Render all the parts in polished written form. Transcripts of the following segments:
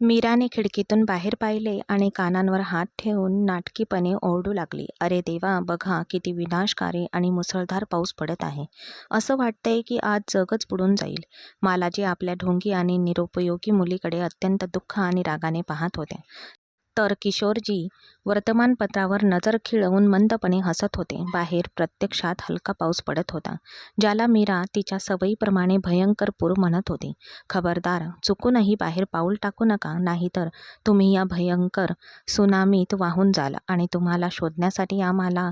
मीराने खिडकीतून बाहेर पाहिले आणि कानांवर हात ठेवून नाटकीपणे ओरडू लागली. "अरे देवा, बघा किती विनाशकारी आणि मुसळधार पाऊस पडत आहे. असं वाटतंय की आज जगच बुडून जाईल." मालाजी आपल्या ढोंगी आणि निरुपयोगी मुलीकडे अत्यंत दुःख आणि रागाने पाहत होत्या. तर किशोरजी वर्तमानपत्रावर नजर खिळवून मंदपणे हसत होते. बाहेर प्रत्यक्षात हलका पाऊस पडत होता, ज्याला मीरा तिच्या सवयीप्रमाणे भयंकर पूर म्हणत होती. "खबरदार, चुकूनही बाहेर पाऊल टाकू नका, नाहीतर तुम्ही या भयंकर सुनामीत वाहून जाल आणि तुम्हाला शोधण्यासाठी आम्हाला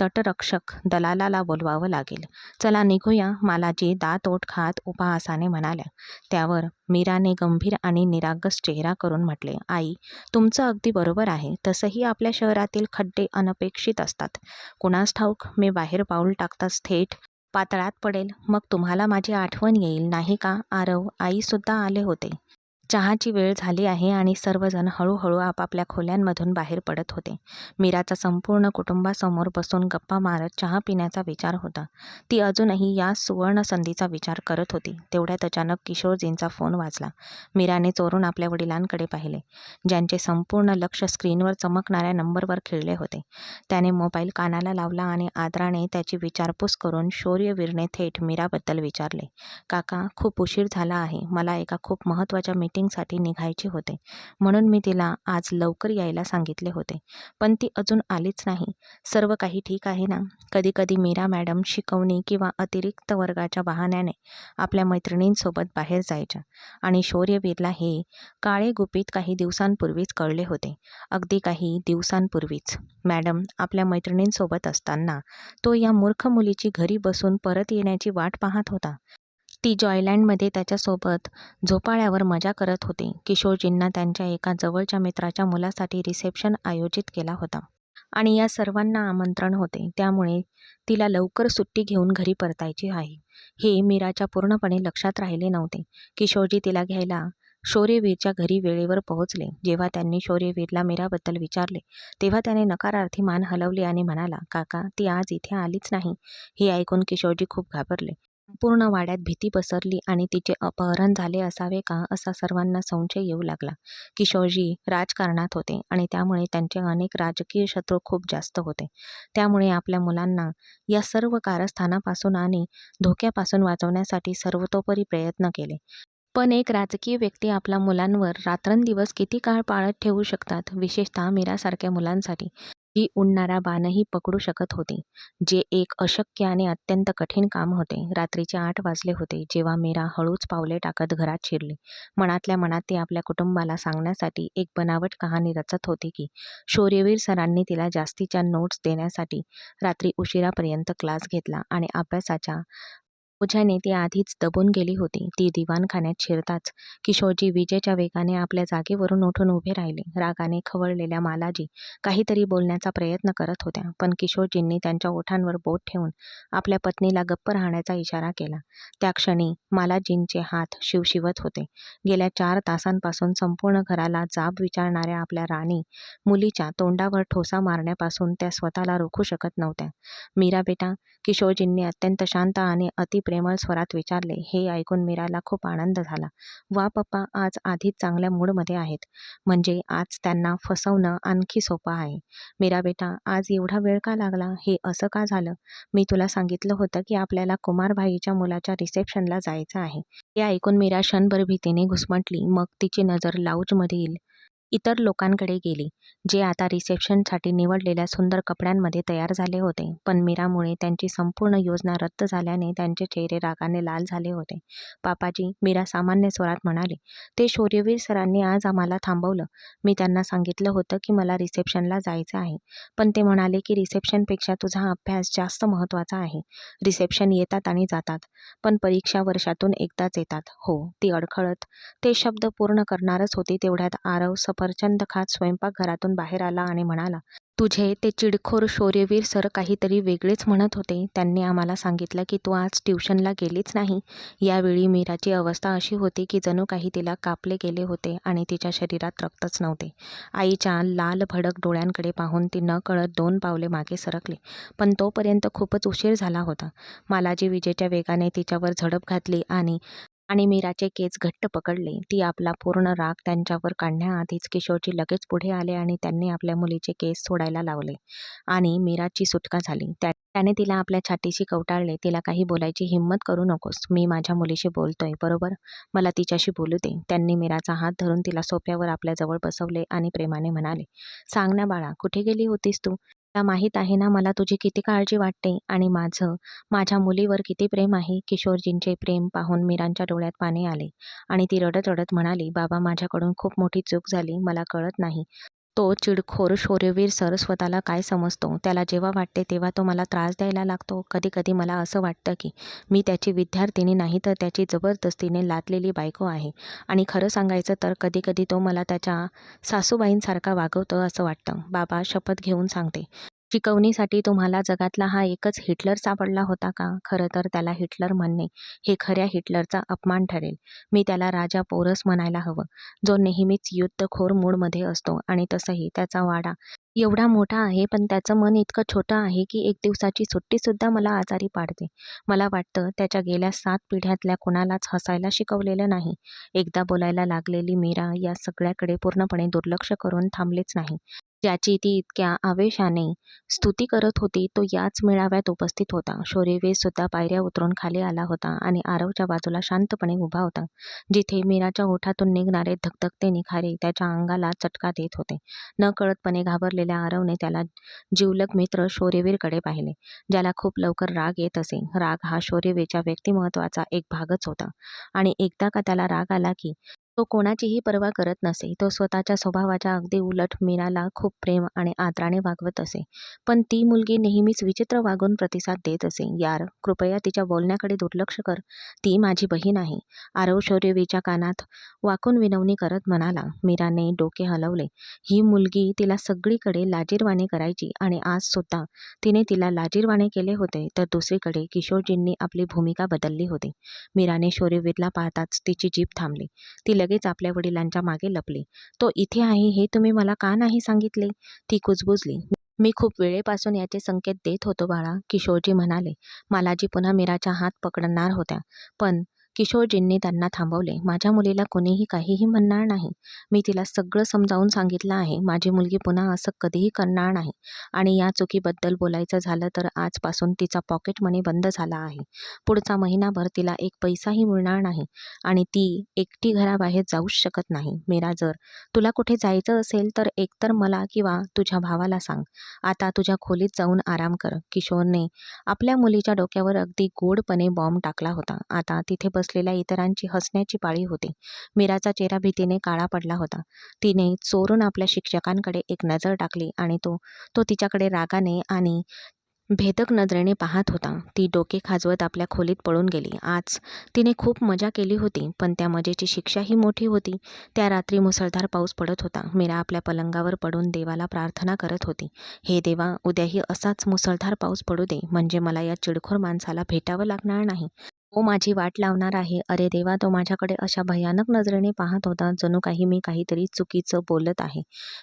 तटरक्षक दलालाला बोलवावं लागेल. चला निघूया," मालाजी दात ओठ खात उपहासाने म्हणाल्या. त्यावर मीराने गंभीर आणि निरागस चेहरा करून म्हटले, "आई, तुमचं अगदी बरोबर आहे. तसंही आपल्या शहरातील खड्डे अनपेक्षित असतात. कुणास ठाऊक, मी बाहेर पाऊल टाकताच थेट पातळात पडेल. मग तुम्हाला माझी आठवण येईल, नाही का? आरव, आईसुद्धा आले होते." चहाची वेळ झाली आहे आणि सर्वजण हळूहळू आपापल्या खोल्यांमधून बाहेर पडत होते. मीराचा संपूर्ण कुटुंबासमोर बसून गप्पा मारत चहा पिण्याचा विचार होता. ती अजूनही या सुवर्ण संधीचा विचार करत होती. तेवढ्यात अचानक किशोरजींचा फोन वाजला. मीराने चोरून आपल्या वडिलांकडे पाहिले, ज्यांचे संपूर्ण लक्ष स्क्रीनवर चमकणाऱ्या नंबरवर खिळले होते. त्याने मोबाईल कानाला लावला आणि आदराने त्याची विचारपूस करून शौर्यवीरने थेट मीराबद्दल विचारले. "काका, खूप उशीर झाला आहे. मला एका खूप महत्त्वाच्या मीटिंगसाठी निघायचे होते, म्हणून मी तिला आज लवकर यायला सांगितले होते, पण ती अजून आलीच नाही. सर्व काही ठीक आहे ना?" कधीकधी मीरा मॅडम शिकवणी किंवा अतिरिक्त वर्गाच्या बहाण्याने आपल्या मैत्रिणींसोबत बाहेर जायच्या आणि शौर्यवीरला हे काळे गुपित काही दिवसांपूर्वीच कळले होते. अगदी काही दिवसांपूर्वीच. मॅडम आपल्या मैत्रिणींसोबत असताना तो या मूर्ख मुलीची घरी बसून परत येण्याची वाट पाहत होता. ती जॉयलँडमध्ये त्याच्यासोबत झोपाळ्यावर मजा करत होती. किशोरजींना त्यांच्या एका जवळच्या मित्राच्या मुलासाठी रिसेप्शन आयोजित केला होता आणि या सर्वांना आमंत्रण होते. त्यामुळे तिला लवकर सुट्टी घेऊन घरी परतायची आहे, हे मीराच्या पूर्णपणे लक्षात राहिले नव्हते. किशोरजी तिला घ्यायला शौर्यवीरच्या घरी वेळेवर पोहोचले. जेव्हा त्यांनी शौर्यवीरला मीराबद्दल विचारले, तेव्हा त्याने नकारार्थी मान हलवली आणि म्हणाला, "काका, ती आज इथे आलीच नाही." हे ऐकून किशोरजी खूप घाबरले. संपूर्ण वाड्यात भीती पसरली आणि तिचे अपहरण झाले असावे का, असा सर्वांना संशय येऊ लागला. किशोरजी राजकारणात होते आणि त्यामुळे त्यांचे अनेक राजकीय शत्रू खूप जास्त होते. त्यामुळे आपल्या मुलांना या सर्व कारस्थानापासून आणि धोक्यापासून वाचवण्यासाठी सर्वतोपरी प्रयत्न केले. पण एक राजकीय व्यक्ती आपल्या मुलांवर रात्रंदिवस किती काळ पाळत ठेवू शकतात, विशेषतः मीरासारख्या मुलांसाठी, जी उडणारा बाणही पकडू शकत होती, जे एक अशक्य आणि अत्यंत कठीण काम होते. रात्रीचे 8 वाजले होते, जेव्हा मीरा हळूच पावले टाकत घरात शिरली. मनातल्या मनात ती आपल्या कुटुंबाला सांगण्यासाठी एक बनावट कहाणी रचत होती की शौर्यवीर सरांनी तिला जास्तीच्या नोट्स देण्यासाठी रात्री उशिरापर्यंत क्लास घेतला आणि अभ्यासाच्या ओझ्याने ती आधीच दबून गेली होती. ती दिवाणखान्यात शिरताच किशोरजी विजेच्या वेगाने आपल्या जागेवरून उठून उभे राहिले. रागाने खवळलेल्या मालाजी काहीतरी बोलण्याचा प्रयत्न करत होत्या, पण किशोरजींनी त्यांच्या ओठांवर बोट ठेवून आपल्या पत्नीला गप्प राहण्याचा इशारा केला. त्या क्षणी मालाजींचे हात शिवशिवत होते. गेल्या 4 तासांपासून संपूर्ण घराला जाब विचारणाऱ्या आपल्या राणी मुलीच्या तोंडावर ठोसा मारण्यापासून त्या स्वतःला रोखू शकत नव्हत्या. "मीरा बेटा," किशोरजींनी अत्यंत शांत आणि अतिप्रेमळ स्वरात विचारले. हे ऐकून मीराला खूप आनंद झाला. "वा पप्पा आज आधीच चांगल्या मूडमध्ये आहेत. म्हणजे आज त्यांना फसवणं आणखी सोपं आहे." "मीरा बेटा, आज एवढा वेळ का लागला? हे असं का झालं? मी तुला सांगितलं होतं की आपल्याला कुमारभाईच्या मुलाच्या रिसेप्शनला जायचं आहे." हे ऐकून मीरा क्षणभर भीतीने घुसमटली. मग तिची नजर लाऊंजमधील इतर लोकांकडे गेली, जे आता रिसेप्शनसाठी निवडलेल्या सुंदर कपड्यांमध्ये तयार झाले होते. पण मीरामुळे त्यांची संपूर्ण योजना रद्द झाल्याने त्यांचे चेहरे रागाने लाल झाले होते. "पापाजी," मीरा सामान्य स्वरात म्हणाली, "ते शौर्यवीर सरांनी आज आम्हाला थांबवलं. मी त्यांना सांगितलं होतं की मला रिसेप्शनला जायचं आहे, पण ते म्हणाले की रिसेप्शनपेक्षा तुझा अभ्यास जास्त महत्त्वाचा आहे. रिसेप्शन येतात आणि जातात, पण परीक्षा वर्षातून एकदाच येतात." "हो," ती अडखळत ते शब्द पूर्ण करणारच होती, तेवढ्यात आरव सफरचंद खात स्वयंपाकघरातून बाहेर आला आणि म्हणाला, "तुझे ते चिडखोर शौर्यवीर सर काहीतरी वेगळेच म्हणत होते. त्यांनी आम्हाला सांगितलं की तू आज ट्युशनला गेलीच नाही." यावेळी मीराची अवस्था अशी होती की जणू काही तिला कापले गेले होते आणि तिच्या शरीरात रक्तच नव्हते. आईच्या लाल भडक डोळ्यांकडे पाहून ती नकळत 2 पावले मागे सरकली, पण तोपर्यंत खूपच उशीर झाला होता. मालाजी विजेच्या वेगाने तिच्यावर झडप घातली आणि आणि मीराचे केस घट्ट पकडले. ती आपला पूर्ण राग त्यांच्यावर काढण्याआधीच किशोरजी लगेच पुढे आले आणि त्यांनी आपल्या मुलीचे केस सोडायला लावले आणि मीराची सुटका झाली. त्याने तिला आपल्या छातीशी कवटाळले. तिला काही बोलायची हिंमत करू नकोस. मी माझ्या मुलीशी बोलतोय, बरोबर? मला तिच्याशी बोलू दे. त्यांनी मीराचा हात धरून तिला सोफ्यावर आपल्याजवळ बसवले आणि प्रेमाने म्हणाले, सांग ना बाळा, कुठे गेली होतीस तू? तुला माहीत आहे ना मला तुझी किती काळजी वाटते आणि माझं माझ्या मुलीवर किती प्रेम आहे. किशोरजींचे प्रेम पाहून मीरांच्या डोळ्यात पाणी आले आणि ती रडत रडत म्हणाली, बाबा, माझ्याकडून खूप मोठी चूक झाली. मला कळत नाही. तो चिडखोर शौर्यवीर सर स्वतःला काय समजतो? त्याला जेव्हा वाटते तेव्हा तो मला त्रास द्यायला लागतो. कधी कधी मला असं वाटतं की मी त्याची विद्यार्थिनी नाही तर त्याची जबरदस्तीने लादलेली बायको आहे. आणि खरं सांगायचं तर कधी कधी तो मला त्याच्या सासूबाईंसारखा वागवतो असं वाटतं. बाबा, शपथ घेऊन सांगते, शिकवणीसाठी तुम्हाला जगातला हा एकच हिटलर सापडला होता का? खरं तर त्याला हिटलर म्हणणे हे खऱ्या हिटलरचा अपमान ठरेल. मी त्याला राजा पोरस म्हणायला हवं, जो नेहमीच युद्धखोर मूडमध्ये असतो. आणि तसंही त्याचा वाडा एवढा मोठा आहे, पण त्याचं मन इतकं छोटं आहे की एक दिवसाची सुट्टीसुद्धा मला आजारी पाडते. मला वाटतं त्याच्या गेल्या 7 पिढ्यातल्या कोणालाच हसायला शिकवलेलं नाही. एकदा बोलायला लागलेली मीरा या सगळ्याकडे पूर्णपणे दुर्लक्ष करून थांबलीच नाही. ज्याची ती इतक्या आवेशाने स्तुती करत होती तो याच मेळाव्यात उपस्थित होता. शौर्यवीर सुद्धा पायऱ्या उतरून खाली आला होता आणि आरवच्या बाजूला शांतपणे उभा होता, जिथे मीराच्या ओठातून निघणारे धगधगते निखारे त्याच्या अंगाला चटका देत होते. नकळतपणे घाबरलेल्या आरवने त्याला जिवलग मित्र शौर्यवीरकडे पाहिले, ज्याला खूप लवकर राग येत असे. राग हा शौर्यवीरच्या व्यक्तिमत्वाचा एक भागच होता आणि एकदा का त्याला राग आला की तो कोणाचीही पर्वा करत नसे. तो स्वतःच्या स्वभावाच्या अगदी उलट मीराला खूप प्रेम आणि आदराने वागवत असे. पण ती मुलगी नेहमीच विचित्र वागून प्रतिसाद देत असे. यार, कृपया तिच्या बोलण्याकडे दुर्लक्ष कर. ती माझी बहीण आहे. आरव शौर्यवीरच्या कानात वाकून विनवणी करत म्हणाला. मीराने डोके हलवले. ही मुलगी तिला सगळीकडे लाजिरवाणे करायची आणि आज सुद्धा तिने तिला लाजिरवाणे केले होते. तर दुसरीकडे किशोरजींनी आपली भूमिका बदलली होती. मीराने शौर्यवीरला पाहताच तिची जीभ थांबली. ती लगेच आपल्या वडिलांच्या मागे लपली. तो इथे आहे हे तुम्ही मला का नाही सांगितले? ती कुजबुजली. मी खूप वेळेपासून याचे संकेत देत होतो बाळा, किशोरजी म्हणाले. मालाजी पुन्हा मीराचा हात पकडणार होत्या, पण किशोरजींनी त्यांना थांबवले. माझ्या मुलीला कोणीही काहीही म्हणणार नाही. मी तिला सगळं समजावून सांगितलं आहे. माझी मुलगी पुन्हा असं कधीही करणार नाही. आणि या चुकीबद्दल बोलायचं झालं तर आजपासून तिचा पॉकेट मनी बंद झाला आहे. पुढचा महिनाभर तिला एक पैसाही मिळणार नाही आणि ती एकटी घराबाहेर जाऊच शकत नाही. मीरा, जर तुला कुठे जायचं असेल तर एकतर मला किंवा तुझ्या भावाला सांग. आता तुझ्या खोलीत जाऊन आराम कर. किशोरने आपल्या मुलीच्या डोक्यावर अगदी गोडपणे बॉम्ब टाकला होता. आता तिथे बसलेल्या इतरांची हसण्याची पाळी होती. मीराचा चेहरा भीतीने काळा पडला होता. तिने चोरून आपल्या शिक्षकांकडे एक नजर टाकली आणि तो तो तिच्याकडे रागाने आणि भेदक नजरेने पाहत होता. ती डोके खाजवत आपल्या खोलीत पळून गेली. आज तिने खूप मजा केली होती, पण त्या मजेची शिक्षाही मोठी होती. त्या रात्री मुसळधार पाऊस पडत होता. मीरा आपल्या पलंगावर पडून देवाला प्रार्थना करत होती. हे देवा, उद्याही असाच मुसळधार पाऊस पडू दे, म्हणजे मला या चिडखोर माणसाला भेटावं लागणार नाही. तो माझी वाट लावणार आहे. अरे देवा, तो माझ्याकडे अशा भयानक नजरेने पाहत होता, जणू काही मी काहीतरी चुकीचं बोलत आहे.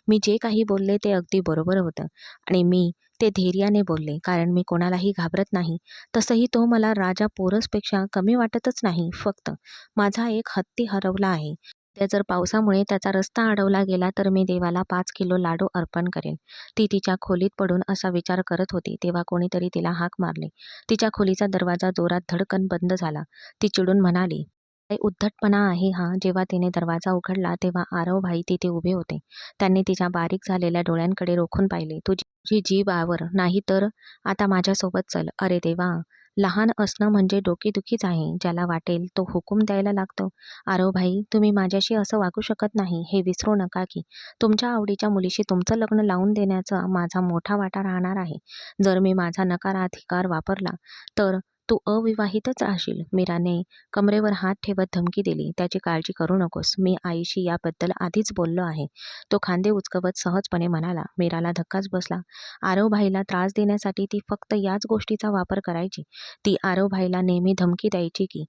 मी जे काही बोलले ते अगदी बरोबर होतं आणि मी ते धैर्याने बोलले, कारण मी कोणालाही घाबरत नाही. तसंही तो मला राजा पोरसपेक्षा कमी वाटतच नाही. फक्त माझा एक हत्ती हरवला आहे. त्या जर पावसामुळे त्याचा रस्ता अडवला गेला तर मी देवाला 5 किलो लाडू अर्पण करेन. ती तिच्या खोलीत पडून असा विचार करत होती तेव्हा कोणीतरी तिला हाक मारली. तिच्या खोलीचा दरवाजा जोरात धडकन बंद झाला. ती चिडून म्हणाली, काय उद्धटपणा आहे हा? जेव्हा तिने दरवाजा उघडला तेव्हा आरव भाई तिथे उभे होते. त्यांनी तिच्या बारीक झालेल्या डोळ्यांकडे रोखून पाहिले. तुझी जीभ आवर, नाही तर आता माझ्यासोबत चल. अरे देवा, लहान असणं म्हणजे डोकेदुखीच आहे. ज्याला वाटेल तो हुकूम द्यायला लागतो. आरव भाई, तुम्ही माझ्याशी असं वागू शकत नाही. हे विसरू नका की तुमच्या आवडीच्या मुलीशी तुमचं लग्न लावून देण्याचा माझा मोठा वाटा राहणार आहे. जर मी माझा नकाराधिकार वापरला तर तू अविवाहितच राहशील. मीराने कमरेवर हात ठेवत धमकी दिली. त्याची काळजी करू नकोस. मी आईशी याबद्दल आधीच बोललो आहे. तो खांदे उचकवत सहजपणे म्हणाला. मीराला धक्काच बसला. आरव भाईला त्रास देण्यासाठी ती फक्त याच गोष्टीचा वापर करायची. ती आरव भाईला नेहमी धमकी द्यायची की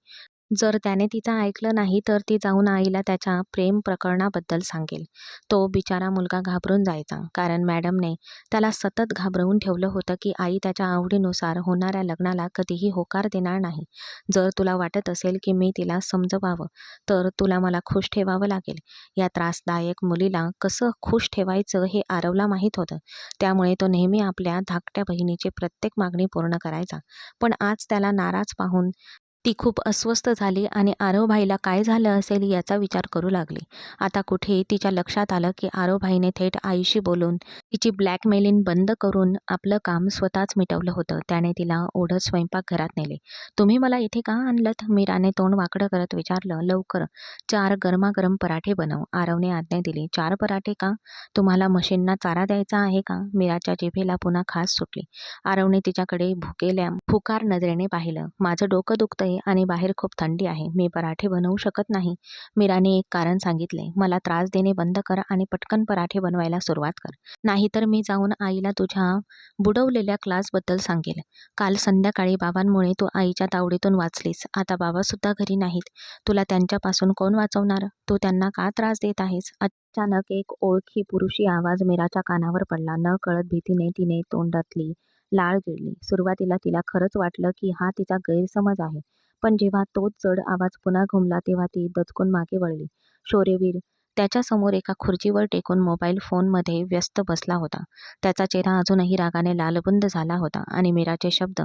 जर त्याने तिचं ऐकलं नाही तर ती जाऊन आईला त्याच्या प्रेम प्रकरणाबद्दल सांगेल. तो बिचारा मुलगा घाबरून जायचा, कारण मॅडमने त्याला सतत घाबरवून ठेवलं होतं की आई त्याच्या आवडीनुसार होणाऱ्या लग्नाला कधीही होकार देणार नाही. जर तुला वाटत असेल की मी तिला समजवावं, तर तुला मला खुश ठेवावं लागेल. या त्रासदायक मुलीला कसं खुश ठेवायचं हे आरवला माहीत होतं. त्यामुळे तो नेहमी आपल्या धाकट्या बहिणीची प्रत्येक मागणी पूर्ण करायचा. पण आज त्याला नाराज पाहून ती खूप अस्वस्थ झाली आणि आरवभाईला काय झालं असेल याचा विचार करू लागली. आता कुठे तिच्या लक्षात आलं की आरवभाईने थेट आईशी बोलून तिची ब्लॅकमेलिंग बंद करून आपलं काम स्वतःच मिटवलं होतं. त्याने तिला ओढत स्वयंपाकघरात नेले. तुम्ही मला इथे का आणलंत? मीराने तोंड वाकडं करत विचारलं. लवकर 4 गरमागरम पराठे बनव, आरवने आज्ञा दिली. 4 पराठे का? तुम्हाला म्हशींना चारा द्यायचा आहे का? मीराच्या जिभेला पुन्हा खास सुटली. आरवने तिच्याकडे भुकेल्या फुकार नजरेने पाहिलं. माझं डोकं दुखतंय आणि बाहेर खूप थंडी आहे, मी पराठे बनवू शकत नाही. मीराने एक कारण सांगितले. मला त्रास देणे बंद कर आणि पटकन पराठे बनवायला सुरुवात कर. नाहीतर मी जाऊन आईला तुझ्या बुडवलेल्या क्लासबद्दल सांगेल. काल संध्याकाळी बाबांमुळे तू आईच्या तावडीतून वाचलीस. आता बाबासुद्धा घरी नाहीत. तुला त्यांच्यापासून कोण वाचवणार? तू त्यांना का त्रास देत आहेस? अचानक एक ओळखी पुरुषी आवाज मीराच्या कानावर पडला. न कळत भीतीने तिने तोंडातली लाळ गिळली. सुरुवातीला तिला खरंच वाटलं की हा तिचा गैरसमज आहे. पण जेव्हा तोच जड आवाज पुन्हा घुमला तेव्हा ती दचकून मागे वळली. शौर्यवीर त्याच्यासमोर एका खुर्चीवर टेकून मोबाईल फोनमध्ये व्यस्त बसला होता. त्याचा चेहरा अजूनही रागाने लालबुंद झाला होता आणि मीराचे शब्द,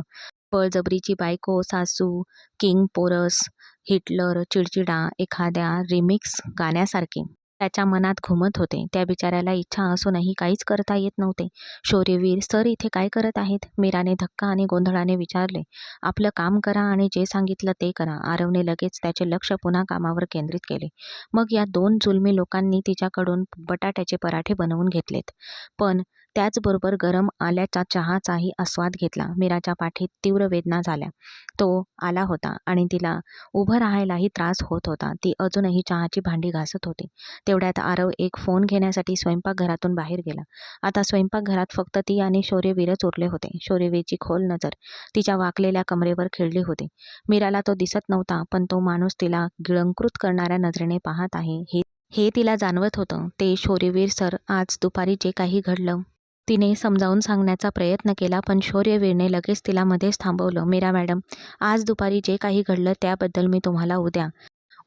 बळजबरीची बायको, सासू, किंग पोरस, हिटलर, चिडचिडा, एखाद्या रिमिक्स गाण्यासारखे त्याच्या मनात घुमत होते. त्या बिचाऱ्याला इच्छा असूनही काहीच करता येत नव्हते. शौर्यवीर सर इथे काय करत आहेत? मीराने धक्का आणि गोंधळाने विचारले. आपलं काम करा आणि जे सांगितलं ते करा. आरवने लगेच त्याचे लक्ष पुन्हा कामावर केंद्रित केले. मग या 2 जुलमी लोकांनी तिच्याकडून बटाट्याचे पराठे बनवून घेतलेत, पण त्याचबरोबर गरम आल्याचा चहाचाही आस्वाद घेतला. मीराच्या पाठीत तीव्र वेदना झाल्या. तो आला होता आणि तिला उभं राहायलाही त्रास होत होता. ती अजूनही चहाची भांडी घासत होती. तेवढ्यात आरव एक फोन घेण्यासाठी स्वयंपाकघरातून बाहेर गेला. आता स्वयंपाकघरात फक्त ती आणि शौर्यवीरच उरले होते. शौर्यवीरची खोल नजर तिच्या वाकलेल्या कमरेवर खिळली होती. मीराला तो दिसत नव्हता, पण तो माणूस तिला गिळंकृत करणाऱ्या नजरेने पाहत आहे हे हे तिला जाणवत होतं. ते शौर्यवीर सर, आज दुपारी जे काही घडलं. तिने समजावून सांगण्याचा प्रयत्न केला, पण शौर्यवीरने लगेच तिला मध्येच थांबवलं. मीरा मॅडम, आज दुपारी जे काही घडलं त्याबद्दल मी तुम्हाला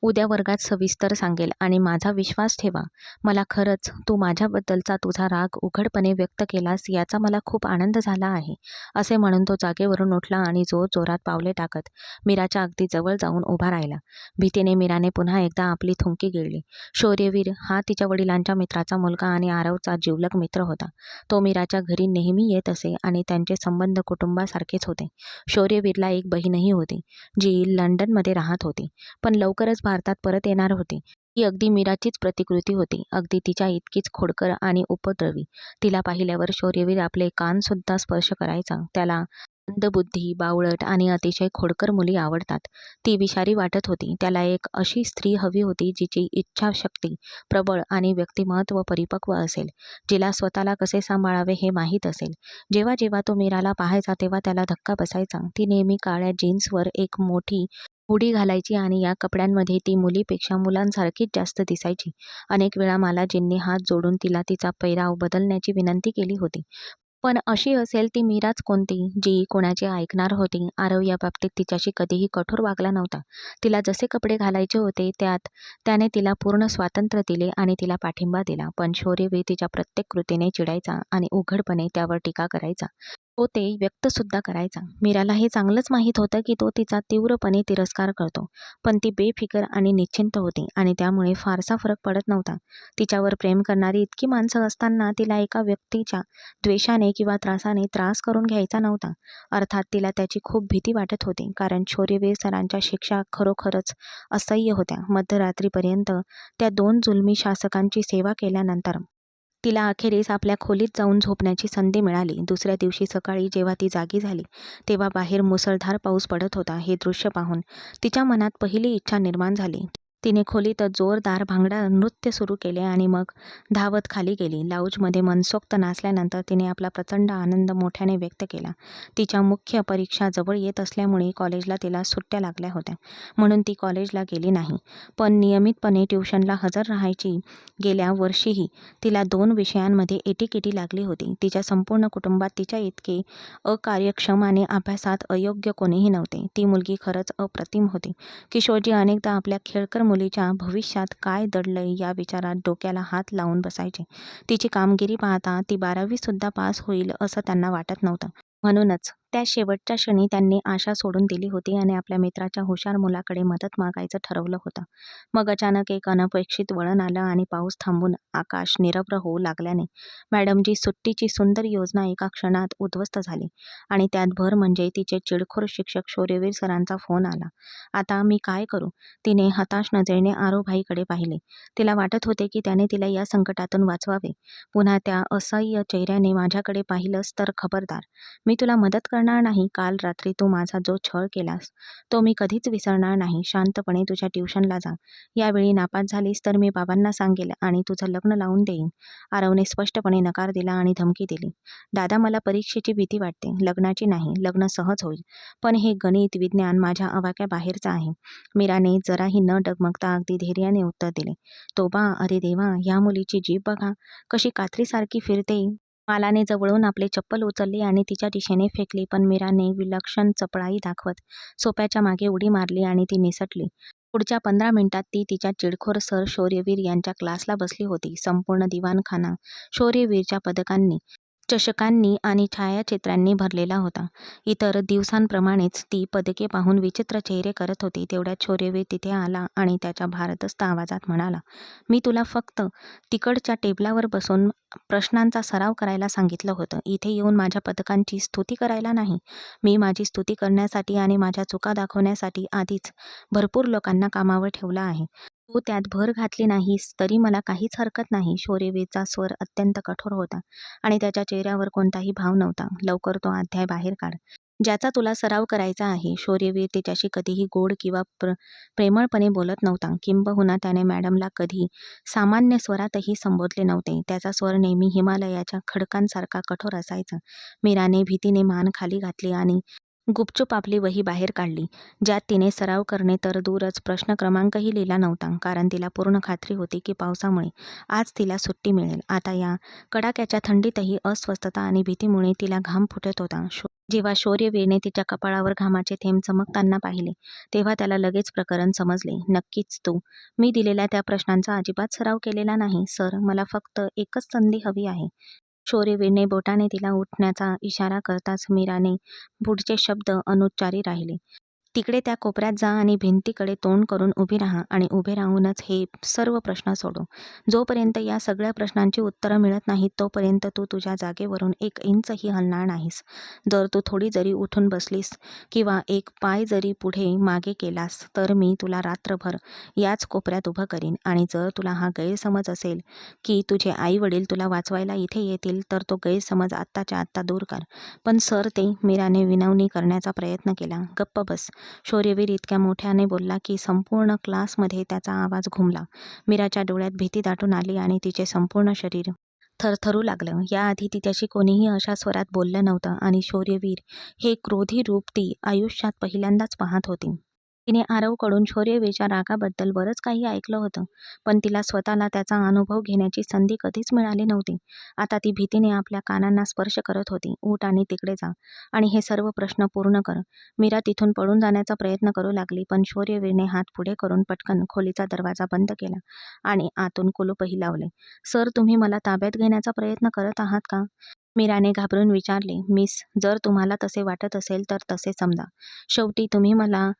उद्या वर्गात सविस्तर सांगेल आणि माझा विश्वास ठेवा. मला खरंच तू माझ्याबद्दलचा तुझा राग उघडपणे व्यक्त केलास याचा मला खूप आनंद झाला आहे. असे म्हणून तो जागेवरून उठला आणि जोरात पावले टाकत मीराच्या अगदी जवळ जाऊन उभा राहिला. भीतीने मीराने पुन्हा एकदा आपली थुंकी गिळली. शौर्यवीर हा तिच्या वडिलांच्या मित्राचा मुलगा आणि आरवचा जिवलग मित्र होता. तो मीराच्या घरी नेहमी येत असे आणि त्यांचे संबंध कुटुंबासारखेच होते. शौर्यवीरला एक बहीणही होती, जी लंडनमध्ये राहत होती, पण लवकरच भारतात परत येणार होती. ही अगदी मीराचीच प्रतिकृती होती, अगदी तिच्या इतकीच खोडकर आणि उपद्रवी. तिला पाहिल्यावर शौर्यवीर आपले कान सुद्धा स्पर्श करायचा. त्याला मंदबुद्धी, बावळट आणि अतिशय खोडकर मुली आवडतात. ती विषारी वाटत होती. त्याला एक अशी स्त्री हवी होती जिची इच्छाशक्ती प्रबळ आणि व्यक्तिमत्व परिपक्व असेल, जिला स्वतःला कसे सांभाळावे हे माहीत असेल. जेव्हा जेव्हा तो मीराला पाहायचा तेव्हा त्याला धक्का बसायचा. ती नेहमी काळ्या जीन्सवर एक मोठी हुडी घालायची आणि या कपड्यांमध्ये ती मुलीपेक्षा मुलांसारखीच जास्त दिसायची. अनेक वेळा मालाजींनी हात जोडून तिला तिचा पेहराव बदलण्याची विनंती केली होती. पण अशी असेल ती मीराच कोणती, जी कोणाचे ऐकणार होती? आरव या बाबतीत तिच्याशी कधीही कठोर वागला नव्हता. तिला जसे कपडे घालायचे होते त्याने तिला पूर्ण स्वातंत्र्य दिले आणि तिला पाठिंबा दिला. पण शौर्यवीर तिच्या प्रत्येक कृतीने चिडायचा आणि उघडपणे त्यावर टीका करायचा. तो ते व्यक्तसुद्धा करायचा. मीराला हे चांगलंच माहीत होतं की तो तिचा तीव्रपणे तिरस्कार करतो, पण ती बेफिकर आणि निश्चिंत होती आणि त्यामुळे फारसा फरक पडत नव्हता. तिच्यावर प्रेम करणारी इतकी माणसं असताना तिला एका व्यक्तीच्या द्वेषाने किंवा त्रासाने त्रास करून घ्यायचा नव्हता. अर्थात तिला त्याची खूप भीती वाटत होती, कारण शौर्यवीर सरांच्या शिक्षा खरोखरच असह्य होत्या. मध्यरात्रीपर्यंत त्या 2 जुलमी शासकांची सेवा केल्यानंतर तिला अखेरीस आपल्या खोलीत जाऊन झोपण्याची संधी मिळाली. दुसऱ्या दिवशी सकाळी जेव्हा ती जागी झाली तेव्हा बाहेर मुसळधार पाऊस पडत होता. हे दृश्य पाहून तिच्या मनात पहिली इच्छा निर्माण झाली. तिने खोलीत जोरदार भांगडा नृत्य सुरू केले आणि मग धावत खाली गेली. लाऊंजमध्ये मनसोक्त नाचल्यानंतर तिने आपला प्रचंड आनंद मोठ्याने व्यक्त केला. तिच्या मुख्य परीक्षा जवळ येत असल्यामुळे कॉलेजला तिला सुट्ट्या लागल्या होत्या, म्हणून ती कॉलेजला गेली नाही. पण नियमितपणे ट्युशनला हजर राहायची. गेल्या वर्षीही तिला 2 विषयांमध्ये एटीकेटी लागली होती. तिच्या संपूर्ण कुटुंबात तिच्या इतके अकार्यक्षम आणि अभ्यासात अयोग्य कोणीही नव्हते. ती मुलगी खरंच अप्रतिम होती. किशोरजी अनेकदा आपल्या खेळकर मुलीच्या भविष्यात काय दडलंय या विचारात डोक्याला हात लावून बसायचे. तिची कामगिरी पाहता ती 12वी सुद्धा पास होईल असं त्यांना वाटत नव्हतं. म्हणूनच त्या शेवटच्या क्षणी त्यांनी आशा सोडून दिली होती आणि आपल्या मित्राच्या हुशार मुलाकडे मदत मागायचं ठरवलं होतं. मग अचानक एक अनपेक्षित वळण आलं आणि पाऊस थांबून आकाश निरभ्र होऊ लागल्याने मॅडमची सुट्टीची सुंदर योजना एका क्षणात उद्ध्वस्त झाली. आणि त्यात भर म्हणजे तिचे चिडखोर शिक्षक शौर्यवीर सरांचा फोन आला. आता मी काय करू? तिने हताश नजरेने आरोभाईकडे पाहिले. तिला वाटत होते की त्याने तिला या संकटातून वाचवावे. पुन्हा त्या असह्य चेहऱ्याने माझ्याकडे पाहिलंस तर खबरदार. मी तुला मदत करणार नाही. काल रात्री तू माझा जो छळ केलास तो मी कधीच विसरणार नाही. शांतपणे तुझ्या ट्युशनला जा. यावेळी नापास झालीस तर मी बाबांना सांगेल आणि तुझं लग्न लावून देईन. आरवने स्पष्टपणे नकार दिला आणि धमकी दिली. दादा, मला परीक्षेची भीती वाटते, लग्नाची नाही. लग्न सहज होईल, पण हे गणित विज्ञान माझ्या आवाक्या बाहेरचं आहे. मीराने जराही न डगमगता अगदी धैर्याने उत्तर दिले. तोबा, अरे देवा, ह्या मुलीची जीभ बघा कशी कात्रीसारखी फिरते. मालाने जवळून आपले चप्पल उचलली आणि तिच्या दिशेने फेकली, पण मीराने विलक्षण चपळाई दाखवत सोप्याच्या मागे उडी मारली आणि ती निसटली. पुढच्या 15 मिनिटात ती तिच्या चिडखोर सर शौर्यवीर यांच्या क्लासला बसली होती. संपूर्ण दिवाणखाना शौर्यवीरच्या पदकांनी, चषकांनी आणि छायाचित्रांनी भरलेला होता. इतर दिवसांप्रमाणेच ती पदके पाहून विचित्र चेहरे करत होती. तेवढ्यात शौर्यवीर तिथे आला आणि त्याच्या भारदस्त आवाजात म्हणाला, मी तुला फक्त तिकडच्या टेबलावर बसून प्रश्नांचा सराव करायला सांगितलं होतं. इथे येऊन माझ्या पदकांची स्तुती करायला नाही. मी माझी स्तुती करण्यासाठी आणि माझ्या चुका दाखवण्यासाठी आधीच भरपूर लोकांना कामावर ठेवलं आहे. तू त्यात भर घातली नाहीस तरी मला काहीच हरकत नाही. शौर्यवीरचा स्वर अत्यंत कठोर होता आणि त्याच्या चेहऱ्यावर कोणताही भाव नव्हता. लवकर तो अध्याय बाहेर काढ, ज्याचा तुला सराव करायचा आहे. शौर्यवीर तिच्याशी कधीही गोड किंवा प्रेमळपणे बोलत नव्हता. किंबहुना त्याने मॅडमला कधी सामान्य स्वरातही संबोधले नव्हते. त्याचा स्वर नेहमी हिमालयाच्या खडकांसारखा कठोर असायचा. मीराने भीतीने मान खाली घातली आणि गुपचूप आपली वही बाहेर काढली, ज्यात तिने सराव करणे तर दूरच प्रश्न क्रमांकही लिहिला नव्हता. कारण तिला पूर्ण खात्री होती की पावसामुळे आज तिला सुट्टी मिळेल. आता या कडाक्याच्या थंडीतही अस्वस्थता आणि भीतीमुळे तिला घाम फुटत होता. जेव्हा शौर्यवीरने तिच्या कपाळावर घामाचे थेंब चमकताना पाहिले, तेव्हा त्याला लगेच प्रकरण समजले. नक्कीच तू मी दिलेल्या त्या प्रश्नांचा अजिबात सराव केलेला नाही. सर, मला फक्त एकच संधी हवी आहे. शौर्यवीरने बोटाने तिला उठण्याचा इशारा करताच मीराने पुढचे शब्द अनुच्चारी राहिले. तिकडे त्या कोपऱ्यात जा आणि भिंतीकडे तोंड करून उभी राहा आणि उभे राहूनच हे सर्व प्रश्न सोडव. जोपर्यंत या सगळ्या प्रश्नांची उत्तरं मिळत नाहीत तोपर्यंत तू तुझ्या जागेवरून 1 इंचही हलणार नाहीस. जर तू थोडी जरी उठून बसलीस किंवा एक पाय जरी पुढे मागे केलास तर मी तुला रात्रभर याच कोपऱ्यात उभं करीन. आणि जर तुला हा गैरसमज असेल की तुझे आई वडील तुला वाचवायला इथे येतील तर तो गैरसमज आत्ताच्या आत्ता दूर कर. पण सर, ते मीराने विनवणी करण्याचा प्रयत्न केला. गप्प बस, शौर्यवीर इतक्या मोठ्याने बोलला की संपूर्ण क्लासमध्ये त्याचा आवाज घुमला. मीराच्या डोळ्यात भीती दाटून आली आणि तिचे संपूर्ण शरीर थरथरू लागलं. याआधी तिच्याशी कोणीही अशा स्वरात बोललं नव्हतं आणि शौर्यवीर हे क्रोधी रूप ती आयुष्यात पहिल्यांदाच पाहत होती. तिने आरवकडून शौर्यवीरच्या रागाबद्दल बरंच काही ऐकलं होतं, पण तिला स्वतःला त्याचा अनुभव घेण्याची संधी कधीच मिळाली नव्हती. आता ती भीतीने आपल्या कानांना स्पर्श करत होती. उठ आणि तिकडे जा आणि हे सर्व प्रश्न पूर्ण कर. मीरा तिथून पळून जाण्याचा प्रयत्न करू लागली, पण शौर्यवीरने हात पुढे करून पटकन खोलीचा दरवाजा बंद केला आणि आतून कुलूपही लावले. सर, तुम्ही मला ताब्यात घेण्याचा प्रयत्न करत आहात का? मीराने घाबरून विचारले. मिस, जर तुम्हाला तसे वाटत असेल तर तसे समजा. शेवटी तुम्ही मला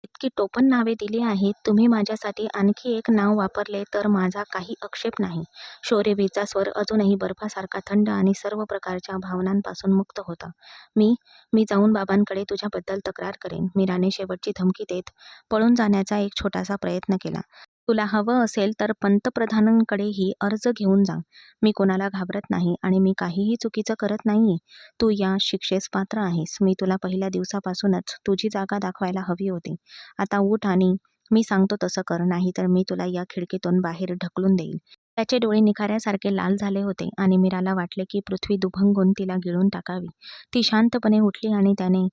इतकी टोपण नावे दिली आहेत. तुम्ही माझ्यासाठी आणखी एक नाव वापरले तर माझा काही आक्षेप नाही. शौर्यवीरचा स्वर अजूनही बर्फासारखा थंड आणि सर्व प्रकारच्या भावनांपासून मुक्त होता. मी मी जाऊन बाबांकडे तुझ्याबद्दल तक्रार करेन. मीराने शेवटची धमकी देत पळून जाण्याचा एक छोटासा प्रयत्न केला. तुला हवं असेल तर पंतप्रधानांकडेही अर्ज घेऊन जा. मी कोणाला घाबरत नाही आणि मी काहीही चुकीचं करत नाहीये. तू या शिक्षेस पात्र आहेस. मी तुला पहिल्या दिवसापासूनच तुझी जागा दाखवायला हवी होती. आता उठ आणि मी सांगतो तसं कर, नाहीतर मी तुला या खिडकीतून बाहेर ढकलून देईल." त्याचे डोळे निखाऱ्यासारखे लाल झाले होते आणि मीराला वाटले की पृथ्वी दुभंगून तिला गिळून टाकावी. ती शांतपणे उठली आणि त्याने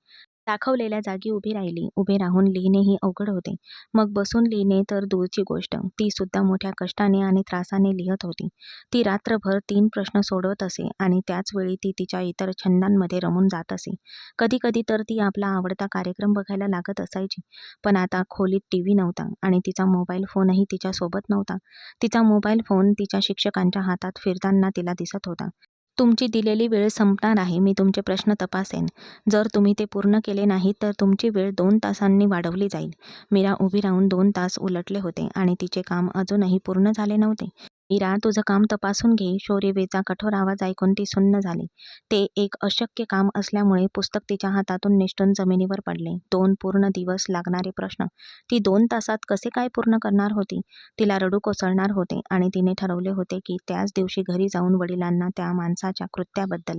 दाखवलेल्या जागी उभी राहिली. उभे राहून लिहिणेही अवघड होते. मग बसून लिहिणे तर दूरची गोष्ट. ती सुद्धा मोठ्या कष्टाने आणि त्रासाने लिहत होती. ती रात्रभर 3 प्रश्न सोडवत असे आणि त्याच वेळी ती तिच्या इतर छंदांमध्ये रमून जात असे. कधी-कधी तर ती आपला आवडता कार्यक्रम बघायला लागत असायची. पण आता खोलीत टीव्ही नव्हता आणि तिचा मोबाईल फोनही तिच्यासोबत नव्हता. तिचा मोबाईल फोन तिच्या शिक्षकांच्या हातात फिरताना तिला दिसत होता. "तुमची दिलेली वेळ संपणार आहे. मी तुमचे प्रश्न तपासेन. जर तुम्ही ते पूर्ण केले नाहीत तर तुमची वेळ 2 तासांनी वाढवली जाईल." मीरा उभी राहून 2 तास उलटले होते आणि तिचे काम अजूनही पूर्ण झाले नव्हते. "मीरा, तुझं काम तपासून घे." शौर्यवीरचा कठोर आवाज ऐकून ती सुन्न झाली. ते एक अशक्य काम असल्यामुळे पुस्तक तिच्या हातातून निसटून जमिनीवर पडले. 2 पूर्ण दिवस लागणारे प्रश्न ती 2 तासात कसे काय पूर्ण करणार होती? तिला रडू कोसळणार होते आणि तिने ठरवले होते की त्याच दिवशी घरी जाऊन वडिलांना त्या माणसाच्या कृत्याबद्दल,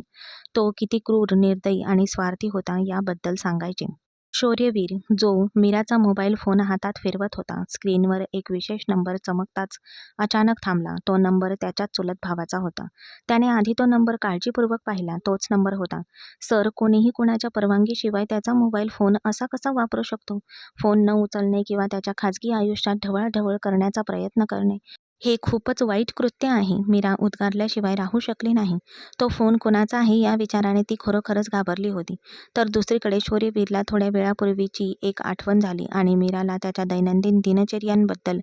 तो किती क्रूर, निर्दयी आणि स्वार्थी होता याबद्दल सांगायचे. शौर्यवीर, जो मीराचा मोबाईल फोन हातात फिरवत होता, स्क्रीनवर एक विशेष नंबर चमकताच अचानक थांबला. तो नंबर त्याच्याच चुलत भावाचा होता. त्याने आधी तो नंबर काळजीपूर्वक पाहिला. तोच नंबर होता. सर, कोणीही कुणाच्या परवानगीशिवाय त्याचा मोबाईल फोन असा कसा वापरू शकतो? फोन न उचलणे किंवा त्याच्या खाजगी आयुष्यात ढवळाढवळ करण्याचा प्रयत्न करणे, हे खूपच वाईट कृत्य आहे. मीरा उद्गारल्याशिवाय राहू शकली नाही. तो फोन कोणाचा आहे या विचाराने ती खरोखरच घाबरली होती. तर दुसरीकडे शौर्यवीरला थोड्या वेळापूर्वीची एक आठवण झाली आणि मीराला त्याच्या दैनंदिन दिनचर्यांबद्दल